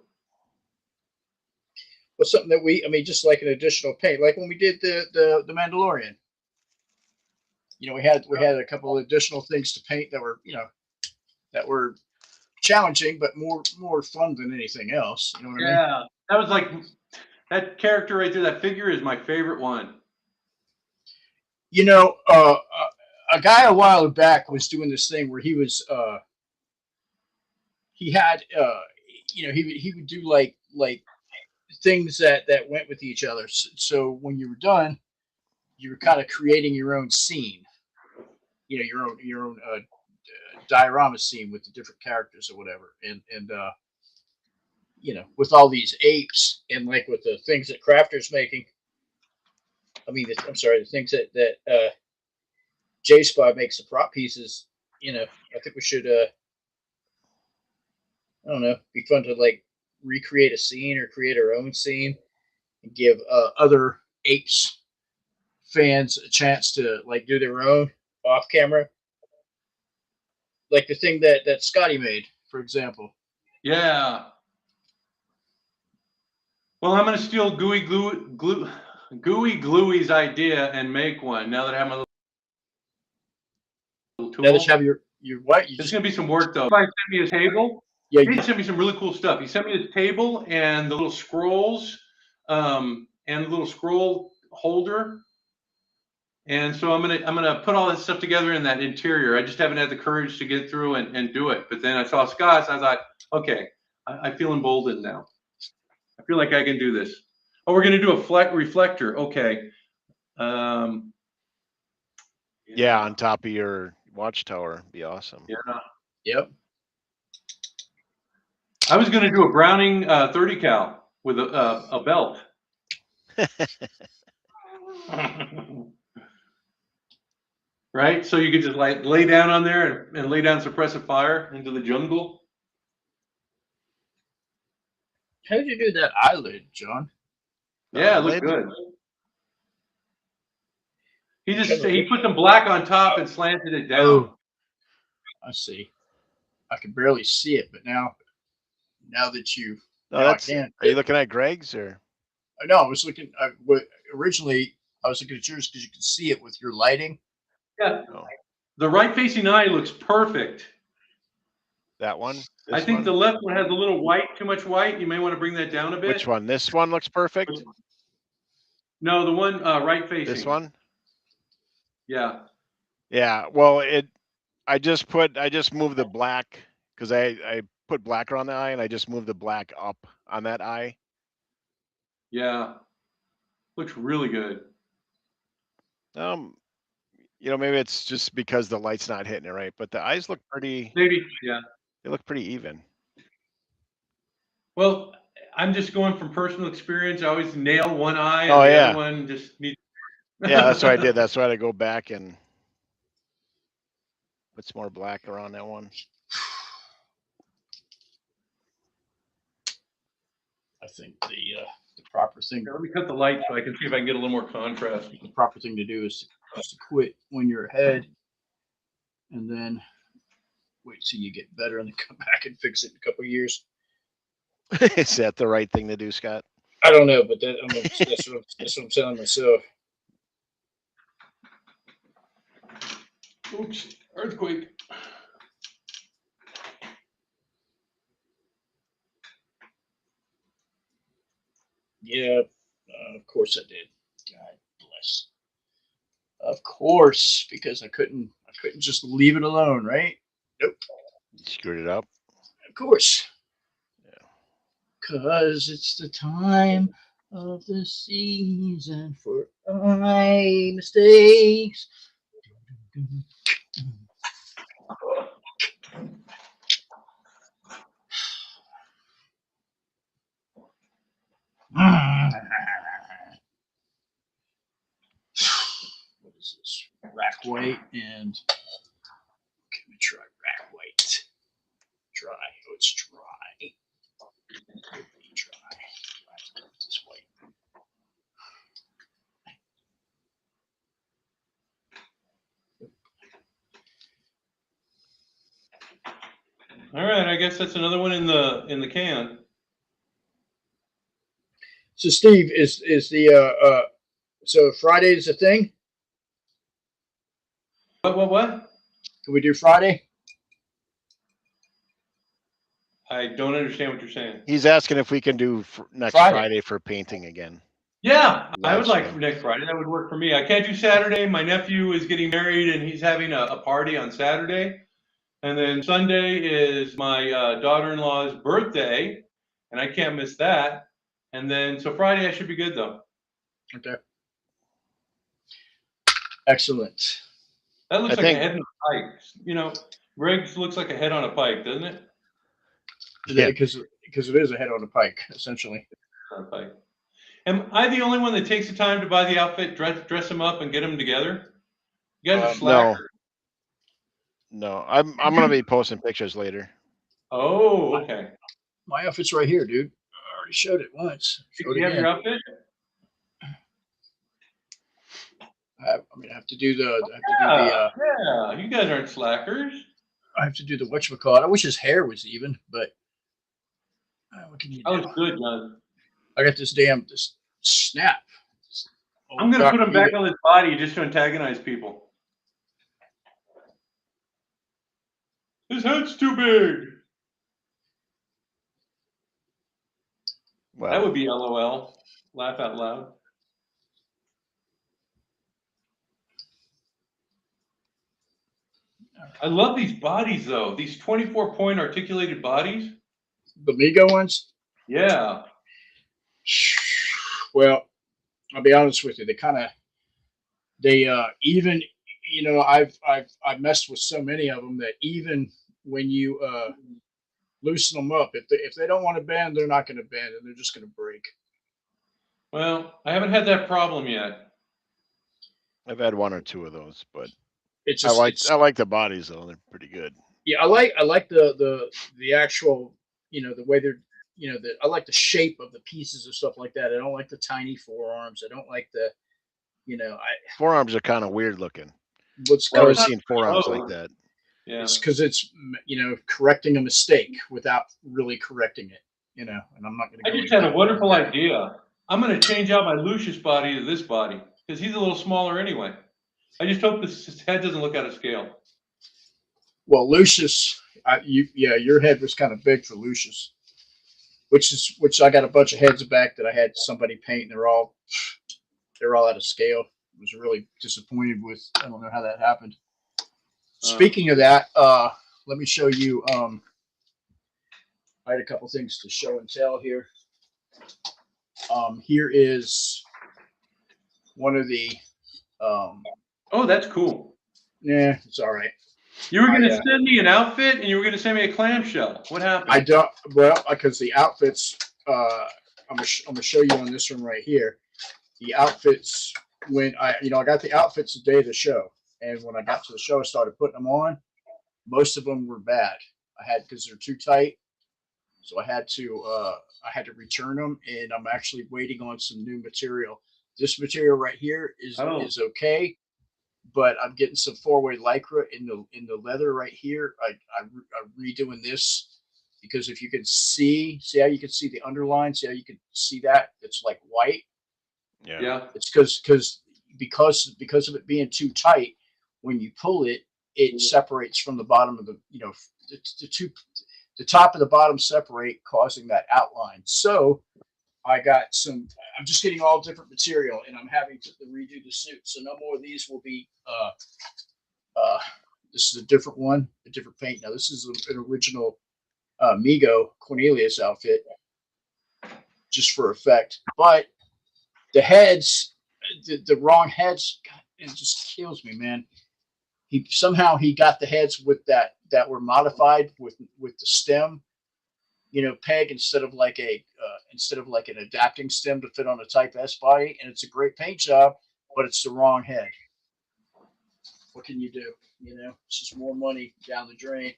But something that just like an additional paint, like when we did the Mandalorian. We had a couple of additional things to paint that were challenging, but more fun than anything else. You know what I mean? Yeah, that was like that character right there. That figure is my favorite one. A guy a while back was doing this thing where he was he had he would do like things that went with each other. So when you were done, you were kind of creating your own scene. Your own diorama scene with the different characters or whatever, and with all these apes and like with the things that Crafter's making. I'm sorry, the things that J-Spot makes the prop pieces. I think we should. I don't know. Be fun to like recreate a scene or create our own scene and give other apes fans a chance to like do their own off camera. Like the thing that Scotty made, for example. Yeah. Well, I'm going to steal Gooey Gluey's idea and make one now that I have my little tool. Now that you have your what? It's going to be some work though. If I sent me his table, Yeah, he sent me some really cool stuff. He sent me his table and the little scrolls, and the little scroll holder. And so I'm gonna put all this stuff together in that interior. I just haven't had the courage to get through and do it. But then I saw Scott's. I thought, okay, I feel emboldened now. I feel like I can do this. Oh, we're gonna do a reflector. Okay. Yeah, on top of your watchtower, be awesome. Yeah. Yep. I was gonna do a Browning 30 cal with a belt. Right? So you could just like lay down on there and lay down suppressive fire into the jungle. How did you do that eyelid, John? Yeah, it looked Eyelid? good. He put some black on top and slanted it down. Oh, I see. I can barely see it, but now that you No, now I that's. can. Are you looking at Greg's or? No, I was looking. Originally, I was looking at yours because you could see it with your lighting. Yeah. No, The right facing eye looks perfect. that one. I This think one? the left one has a little white, too much white. You may want to bring that down a bit. Which one? This one looks perfect. No, the one right facing. This one. Yeah. Yeah. Well, I just moved the black because I put black around the eye and I just moved the black up on that eye. Yeah. Looks really good. Maybe it's just because the light's not hitting it right, but the eyes look pretty. Maybe. Yeah. They look pretty even. Well, I'm just going from personal experience. I always nail one eye, Oh, and the yeah. other one just needs. Yeah, that's what I did. That's why I had to go back and put some more black around that one. I think the proper thing. Let me cut the light so I can see if I can get a little more contrast. The proper thing to do is to quit when you're ahead, and then wait till you get better, and then come back and fix it in a couple of years. Is that the right thing to do, Scott? I don't know, but that's what I'm telling myself. Oops, earthquake. Yeah, of course I did. God bless. Of course, because I couldn't just leave it alone, right? Nope. You screwed it up. Of course. Yeah. Because it's the time of the season for my mistakes. What is this? Rack white and let me try rack white. Dry. Oh, it's dry. Could be dry. This white. All right, I guess that's another one in the can. So Steve, is the so Friday's a thing? What? Can we do Friday? I don't understand what you're saying. He's asking if we can do next Friday. Friday for painting again. Yeah, I Live would like stream. next Friday. That would work for me. I can't do Saturday. My nephew is getting married, and he's having a party on Saturday. And then Sunday is my daughter-in-law's birthday, and I can't miss that. And then so Friday I should be good though. Okay. Excellent. That looks I like think- a head on a pike. You know, Greg's looks like a head on a pike, doesn't it? Yeah. Because it is a head on a pike, essentially. On a pike. Am I the only one that takes the time to buy the outfit, dress him up, and get them together? You guys are No. slackers. No, I'm gonna be posting pictures later. Oh, okay. My outfit's right here, dude. I already showed it once. Do Showed it you have again. your outfit? I have to do the. Yeah, you guys aren't slackers. I have to do the whatchamacallit. I wish his hair was even, but what can you That do? was good, John. I got this snap. I'm gonna put him back on his body just to antagonize people. His head's too big. Well, That would be LOL. Laugh out loud. I love these bodies though. These 24-point articulated bodies. The Mego ones. Yeah. Well, I'll be honest with you. They even I've messed with so many of them that even when you loosen them up, if they don't want to bend, they're not going to bend, and they're just going to break. Well, I haven't had that problem yet. I've had one or two of those, but It's I just like the bodies though. They're pretty good. yeah, I like the actual, the way they're, I like the shape of the pieces and stuff like that. I don't like the tiny forearms. I don't like the, Forearms are kind of weird looking. what's Never because seen forearms Oh. like that. Yeah. it's because it's correcting a mistake without really correcting it. And I'm not going to I go just into had a that. wonderful idea. I'm going to change out my Lucius body to this body because he's a little smaller anyway. I just hope his head doesn't look out of scale. Well, Lucius, your head was kind of big for Lucius, which I got a bunch of heads back that I had somebody paint, and they're all out of scale. I was really disappointed with. I don't know how that happened. Speaking of that, let me show you. I had a couple things to show and tell here. Here is one of the. Oh, that's cool. Yeah, it's all right. You were going to send me an outfit and you were going to send me a clamshell. What happened? I don't. Well, because the outfits. I'm gonna show you on this one right here. The outfits when I got the outfits the day of the show, and when I got to the show, I started putting them on. Most of them were bad. Because they're too tight, so I had to return them, and I'm actually waiting on some new material. This material right here is okay, but I'm getting some 4-way lycra in the leather right here. I'm redoing this because if you can see how you can see the underline, see how you can see that it's like white. Yeah. It's because of it being too tight. When you pull it, it separates from the bottom of the top of the bottom separate, causing that outline. So I'm just getting all different material, and I'm having to redo the suit. So no more of these will be. This is a different one, a different paint. Now this is an original Mego Cornelius outfit, just for effect. But the heads, the wrong heads, God, it just kills me, man. He got the heads with that were modified with the stem, peg instead of like an adapting stem to fit on a Type S body, and it's a great paint job, but it's the wrong head. What can you do? It's just more money down the drain,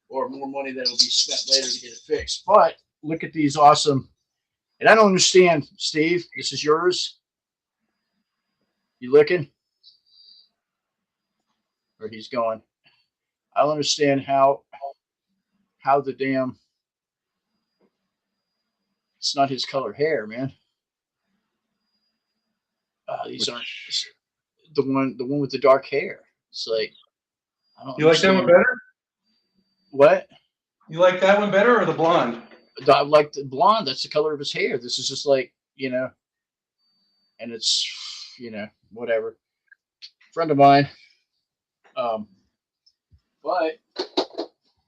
or more money that will be spent later to get it fixed. But look at these awesome, and I don't understand, Steve. This is yours. You looking? Or he's going. I don't understand how the damn. It's not his color hair, man. These aren't the one with the dark hair. It's like I don't. You like that one better? What? You like that one better or the blonde? I like the blonde. That's the color of his hair. This is just like and it's whatever. Friend of mine. But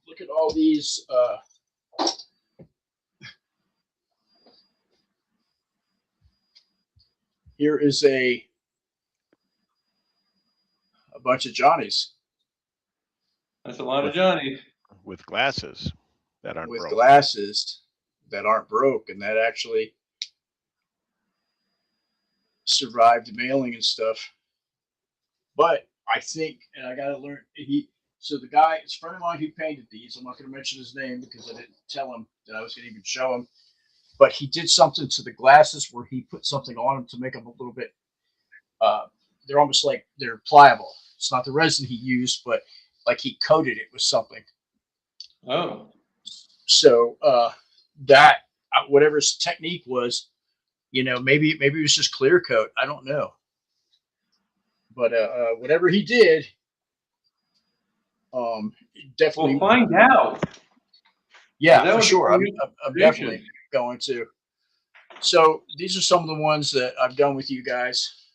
look at all these. Here is a bunch of Johnnies. That's a lot of Johnnies. With glasses that aren't with broke. glasses that aren't broke, and that actually survived mailing and stuff. But I think, and I got to learn, so the guy, it's a friend of mine who painted these. I'm not going to mention his name because I didn't tell him that I was going to even show him. But he did something to the glasses where he put something on them to make them a little bit, they're almost like they're pliable. It's not the resin he used, but like he coated it with something. Oh. So that, whatever his technique was, maybe it was just clear coat. I don't know. But whatever he did, definitely. We'll find out. Yeah, for sure. I'm definitely going to. So these are some of the ones that I've done with you guys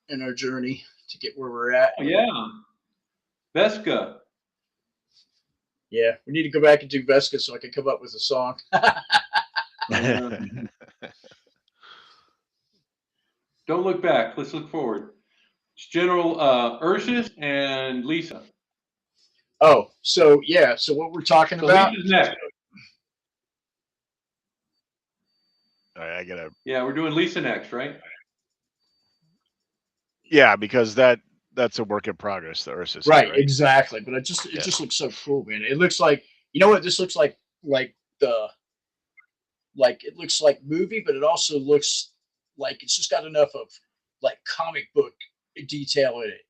in our journey to get where we're at. Oh, yeah. Vesca. Yeah, we need to go back and do Vesca so I can come up with a song. Don't look back. Let's look forward. It's General Ursus and Lisa. Oh, so yeah. So what we're talking about? Lisa's next. All right, I gotta. Yeah, we're doing Lisa next, right? Yeah, because that's a work in progress. The Ursus, is, Right, right? exactly. But it just looks so cool, man. It looks like, you know what this looks like the like it looks like movie, but it also looks like it's just got enough of like comic book detail in it.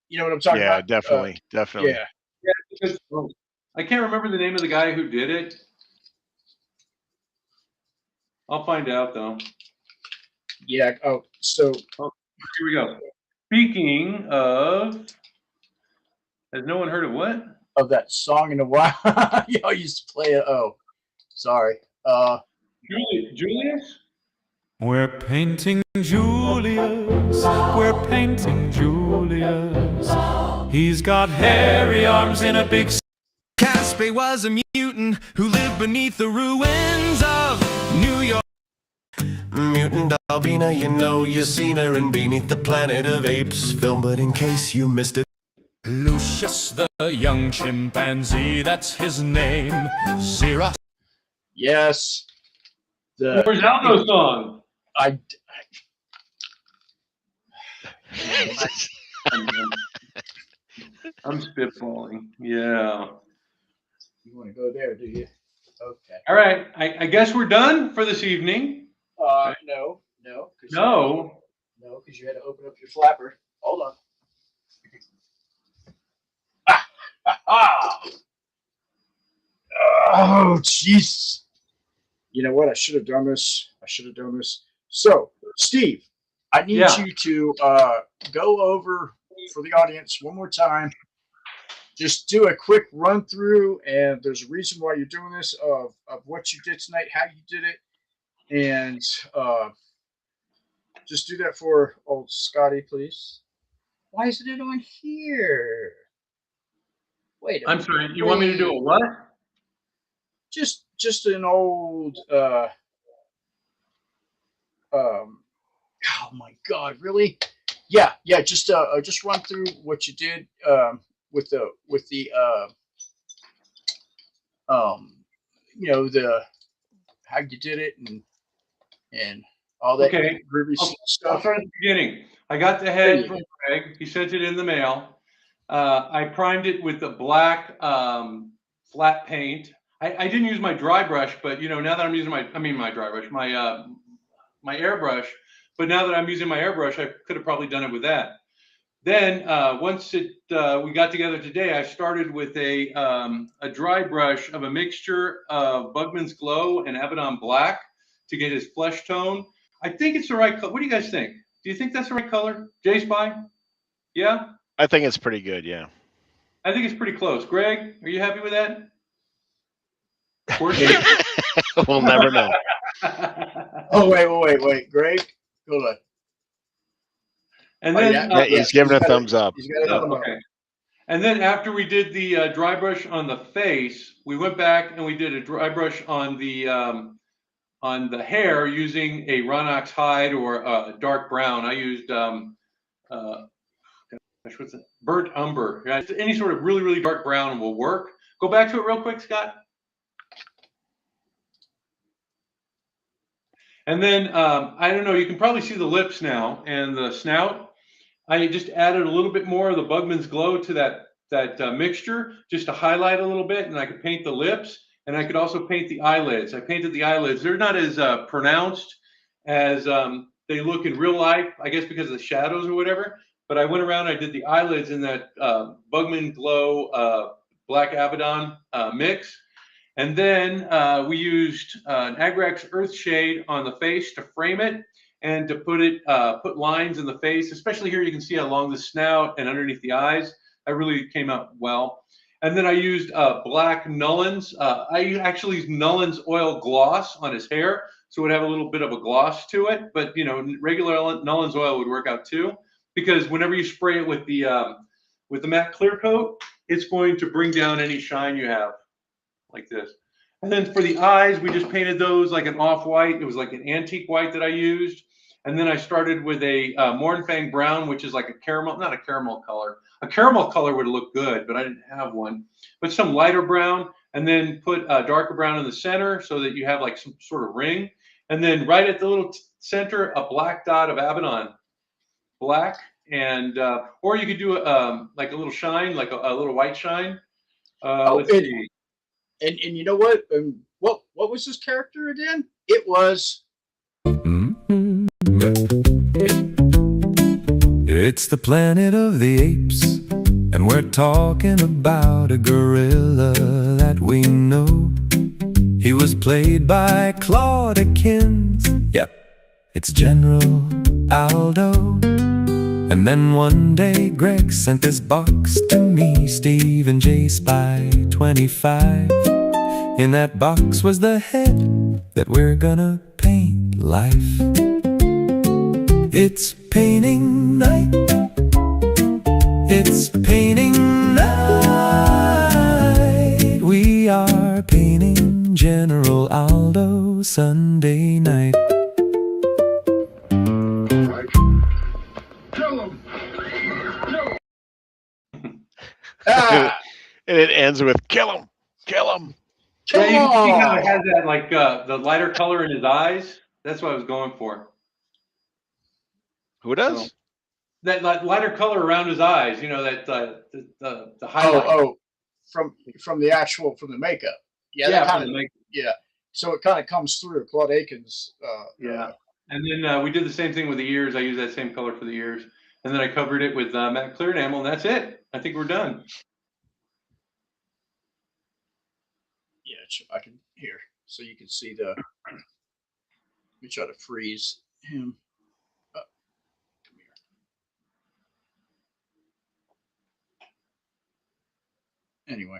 You know what I'm talking Yeah, about? definitely, definitely. Yeah, Yeah, because I can't remember the name of the guy who did it. I'll find out though. yeah. Oh, so Oh, here we go. Speaking of, has no one heard of what? of that song in a while, y'all used to play it. Oh, sorry. Julius? We're painting Julius. We're painting Julius. He's got hairy arms and a big. Caspe was a mutant who lived beneath the ruins of New York. Mutant Albina, you know you've seen her in Beneath the Planet of Apes film, but in case you missed it. Lucius the young chimpanzee, that's his name. Xeros. Yes. Where's Aldo song? I I'm spitballing. Yeah. You want to go there, do you? Okay. All right. I guess we're done for this evening. No, no. No. No, because you had to open up your flapper. Hold on. Ah! Oh, jeez. You know what? I should have done this. So, Steve, I need Yeah. you to go over for the audience one more time. Just do a quick run through, and there's a reason why you're doing this of what you did tonight, how you did it, and just do that for old Scotty, please. Why isn't it on here? Wait a I'm minute. sorry. You want me to do a what? Just an old oh my god, really? Yeah, just run through what you did with the you know, the how you did it and all that Okay. groovy I'll stuff. start at the beginning. I got the There you head from Greg. He sent it in the mail. I primed it with the black flat paint. I didn't use my dry brush, but you know, now that I'm using my dry brush, my airbrush. But now that I'm using my airbrush, I could have probably done it with that. Then once we got together today, I started with a dry brush of a mixture of Bugman's Glow and Abaddon Black to get his flesh tone. I think it's the right color. What do you guys think? Do you think that's the right color? J-Spy? Yeah? I think it's pretty good. Yeah. I think it's pretty close. Greg, are you happy with that? We'll never know. Oh, wait. Greg, hold on. And then Yeah, he's giving a thumbs up. He's got a thumb up. okay. And then after we did the dry brush on the face, we went back and we did a dry brush on the hair using a Ronox hide or a dark brown. I used what's it? Burnt umber. Yeah, any sort of really, really dark brown will work. Go back to it real quick, Scott. And then I don't know. You can probably see the lips now and the snout. I just added a little bit more of the Bugman's Glow to that mixture just to highlight a little bit, and I could paint the lips, and I could also paint the eyelids. I painted the eyelids. They're not as pronounced as they look in real life, I guess because of the shadows or whatever, but I went around, I did the eyelids in that Bugman Glow Black Abaddon mix, and then we used an Agrax Earth Shade on the face to frame it, and to put lines in the face, especially here you can see along the snout and underneath the eyes. That really came out well. And then I used black Nullen's. I actually used Nullen's oil gloss on his hair, so it would have a little bit of a gloss to it. But you know, regular Nullen's oil would work out too, because whenever you spray it with the matte clear coat, it's going to bring down any shine you have, like this. And then for the eyes, we just painted those like an off-white. It was like an antique white that I used. And then I started with a Mornfang brown, which is like a caramel, not a caramel color. A caramel color would look good, but I didn't have one. But some lighter brown, and then put a darker brown in the center so that you have like some sort of ring. And then right at the little center, a black dot of Abaddon black, and or you could do like a little shine, like a little white shine. Let's see. And you know what? What was his character again? It was. It's the planet of the apes, and we're talking about a gorilla that we know. He was played by Claudikins. Yep, it's General Aldo. And then one day Greg sent this box to me, Steve and J Spy 25. In that box was the head that we're gonna paint life. It's painting night. It's painting night. We are painting General Aldo Sunday night. Ah, And it ends with kill him, kill him. Yeah, you can see how it has that like the lighter color in his eyes. That's what I was going for. Who does? So, that lighter color around his eyes. You know that the highlight. from the makeup. Yeah, Yeah, that from kind the of. Yeah, so it kind of comes through. Claude Akins. Yeah. And then we did the same thing with the ears. I used that same color for the ears. And then I covered it with matte clear enamel, and that's it. I think we're done. Yeah, I can here, so you can see the. Let me try to freeze him. Come here. Anyway,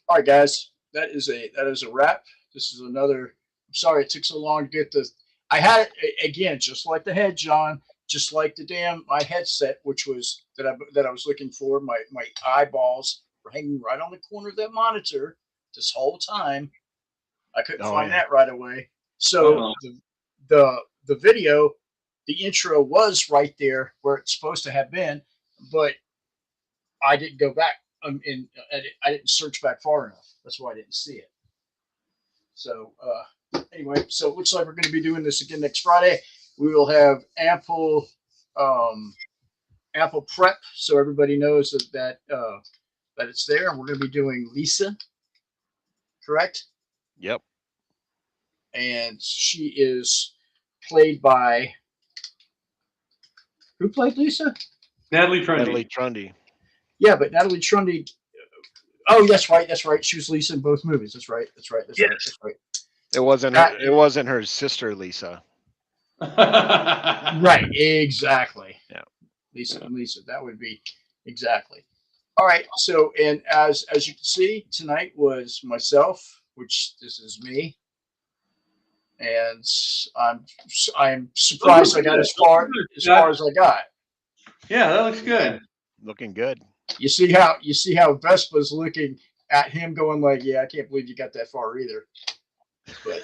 all right, guys, that is a wrap. This is another. I'm sorry it took so long to get this. I had it again, just like the head, John, just like the my headset, which was that I was looking for. My eyeballs were hanging right on the corner of that monitor this whole time. I couldn't find that right away. So the video, the intro was right there where it's supposed to have been, but I didn't go back. I didn't search back far enough. That's why I didn't see it. So anyway, so it looks like we're going to be doing this again next Friday. We will have ample prep, so everybody knows that it's there. And we're going to be doing Lisa, correct? Yep. And she is played by who played Lisa? Natalie Trundy. Natalie Trundy. Yeah, but Natalie Trundy. Oh, that's right. That's right. She was Lisa in both movies. That's right. That's right. That's right. That's right. It wasn't her. It wasn't her sister Lisa. Right. Exactly. Yeah. Lisa and Lisa. That would be exactly. All right. So, and as you can see, tonight was myself, which this is me, and I'm surprised I got as far as I got. Yeah, that looks good. Looking good. You see how Vespa's looking at him, going like, "Yeah, I can't believe you got that far either." But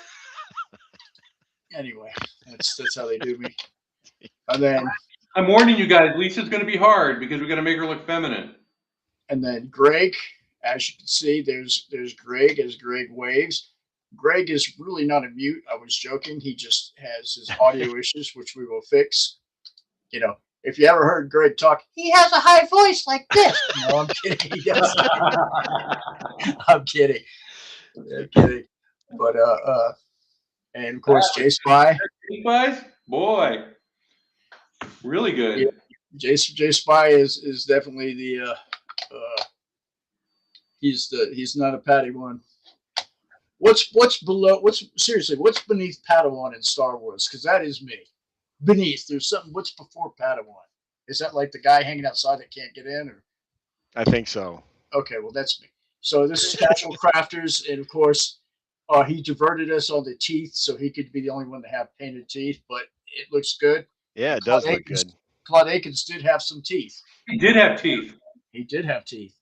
anyway, that's how they do me. And then I'm warning you guys, Lisa's going to be hard because we got to make her look feminine. And then Greg, as you can see, there's Greg as Greg waves. Greg is really not a mute. I was joking. He just has his audio issues, which we will fix. You know, if you ever heard Greg talk, he has a high voice like this. No, I'm kidding. He doesn't. I'm kidding. I'm kidding. But and of course J Spy. Spies, boy, really good. Yeah, J Spy is definitely the he's not a Padawan. What's beneath Padawan in Star Wars? Because that is me. Beneath, there's something. What's before Padawan? Is that like the guy hanging outside that can't get in, or? I think so. Okay, well that's me. So this is Casual Crafters, and of course, he diverted us on the teeth, so he could be the only one to have painted teeth. But it looks good. Yeah, it does look good. Claude Akins did have some teeth. He did have teeth. He did have teeth.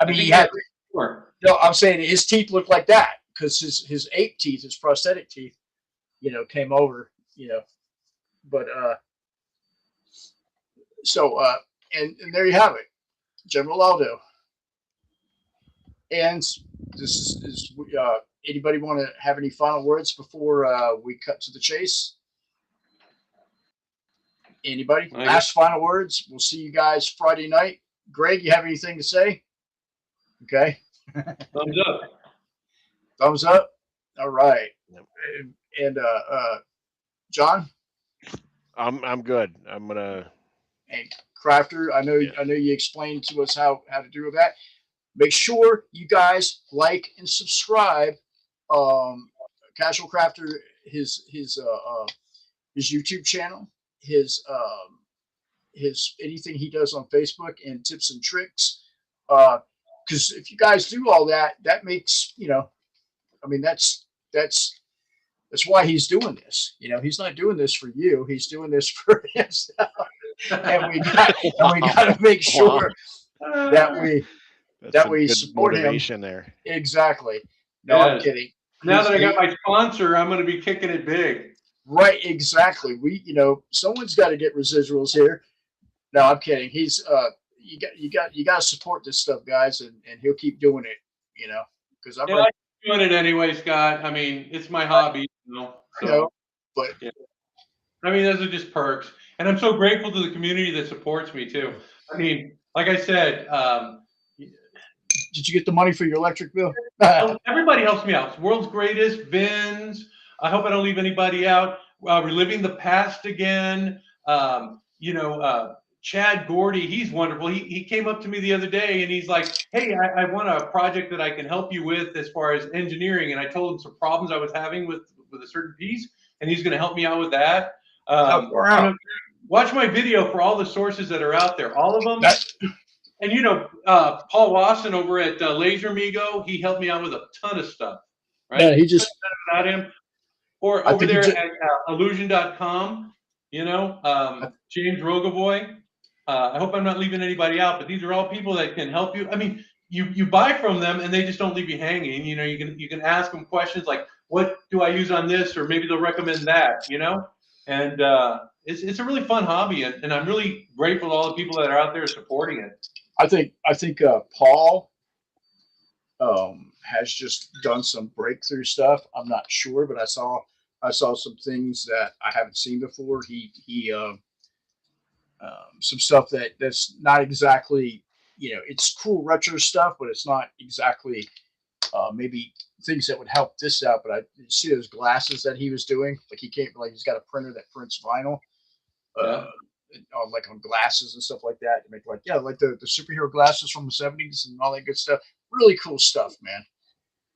I mean, he had. No, I'm saying his teeth look like that because his ape teeth, his prosthetic teeth, came over, But and there you have it, General Aldo. And this is anybody want to have any final words before we cut to the chase? Anybody? I Last final words. We'll see you guys Friday night. Greg, you have anything to say? Okay. Thumbs up. Thumbs up. All right. Yep. And John I'm good. I'm gonna. and Crafter, I know you explained to us how to do that. Make sure you guys like and subscribe. Casual Crafter, his YouTube channel, his anything he does on Facebook, and tips and tricks. Because if you guys do all that, that makes, I mean, that's why he's doing this. He's not doing this for you. He's doing this for himself. And we got to make sure that we support him. There. Exactly. No, I'm Yes. kidding. Now that I got my sponsor, I'm going to be kicking it big. Right, exactly. Someone's got to get residuals here. No, I'm kidding. He's you got to support this stuff, guys, and he'll keep doing it. Because I'm doing it anyway, Scott. I mean, it's my hobby, but yeah. I mean, those are just perks, and I'm so grateful to the community that supports me too. I mean, like I said, did you get the money for your electric bill? everybody helps me out. World's Greatest, Vince. I hope I don't leave anybody out. Reliving the Past again. Chad Gordy, he's wonderful. He came up to me the other day and he's like, hey, I want a project that I can help you with as far as engineering. And I told him some problems I was having with a certain piece, and he's going to help me out with that. Watch my video for all the sources that are out there, all of them. And Paul Wasson over at Stuff-Mego, he helped me out with a ton of stuff. Right? Yeah, he just about him. Or over there at illusion.com, James Rogovoy. I hope I'm not leaving anybody out, but these are all people that can help you. I mean, you buy from them and they just don't leave you hanging. You can ask them questions like, what do I use on this? Or maybe they'll recommend that, and it's a really fun hobby. And I'm really grateful to all the people that are out there supporting it. I think Paul has just done some breakthrough stuff. I'm not sure, but I saw some things that I haven't seen before. He some stuff that's not exactly, it's cool retro stuff, but it's not exactly maybe things that would help this out. But I see those glasses that he was doing. Like he's got a printer that prints vinyl, like on glasses and stuff like that. To make like the superhero glasses from the 70s and all that good stuff. Really cool stuff, man.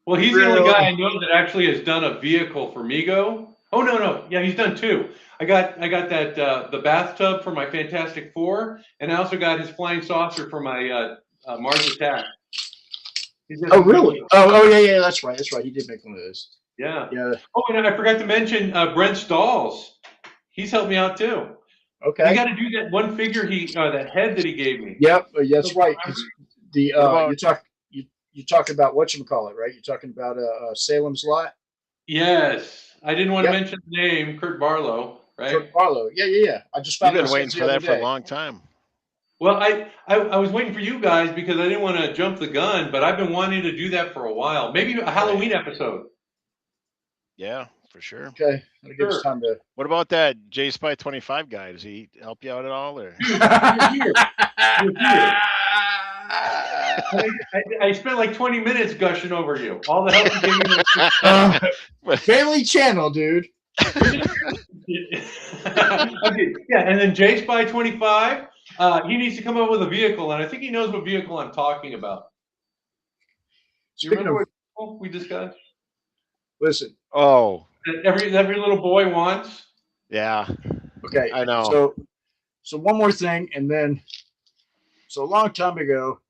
Well, he's the only guy I know that actually has done a vehicle for Mego. Oh no, yeah, he's done two. I got that the bathtub for my Fantastic Four, and I also got his flying saucer for my Mars Attack. Oh really? Oh yeah, that's right. He did make one of those. Yeah. Yeah. Oh, and I forgot to mention Brent Stalls. He's helped me out too. Okay. You got to do that one figure that head that he gave me. Yep, that's right. You're talking about whatchamacallit, right? You're talking about Salem's Lot. Yes, I didn't want to mention the name, Kurt Barlow, right? Kurt Barlow. Yeah. I just found. You've been waiting for that for a long time. Well, I was waiting for you guys because I didn't want to jump the gun, but I've been wanting to do that for a while. Maybe a Halloween episode. Yeah, for sure. Okay, that'll give us time to. What about that J Spy 25 guy? Does he help you out at all, or? You're here. I spent like 20 minutes gushing over you. All the help you gave me. Family channel, dude. Okay, yeah, and then J Spy 25. He needs to come up with a vehicle, and I think he knows what vehicle I'm talking about. Do you remember what we discussed? Listen. Oh. Every little boy wants. Yeah. Okay. I know. So one more thing, and then, so a long time ago,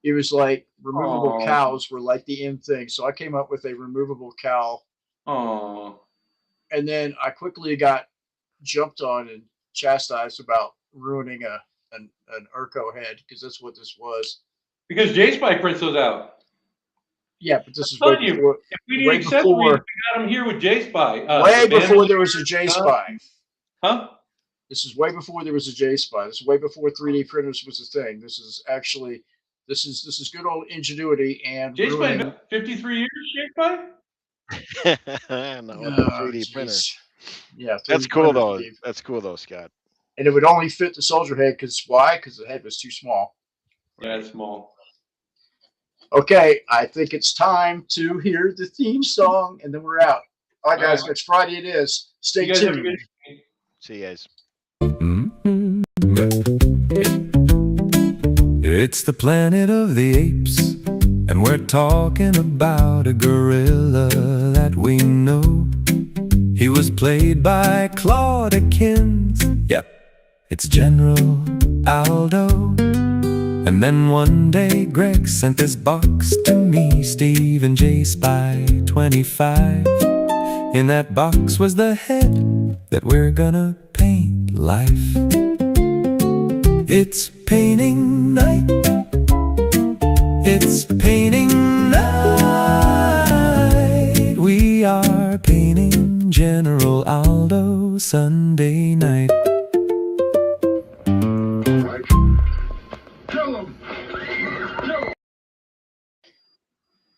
it was like removable cows were like the in thing. So I came up with a removable cow. Oh. And then I quickly got jumped on and chastised about ruining an Urco head, because that's what this was. Because J Spy prints those out. Yeah, but this is way before. If we need accessories, we got them here with J Spy. Way before there was a J Spy. Huh? This is way before there was a J Spy. This is way before 3D printers was a thing. This is actually this is good old ingenuity and J Spy 53 years. J Spy. No, 3D printer. Yeah, that's cool though. That's cool though, Scott. and it would only fit the soldier head. Because why? Because the head was too small. Yeah, it's small. Okay, I think it's time to hear the theme song, and then we're out. All right, guys, next Friday it is. Stay You guys have a tuned. good. See you guys. It's the planet of the apes, and we're talking about a gorilla that we know. He was played by Claudikins. Yep, it's General Aldo. And then one day Greg sent this box to me, Steve and J Spy 25. In that box was the head that we're gonna paint life. It's painting night. It's painting night. We are painting General Aldo Sunday night.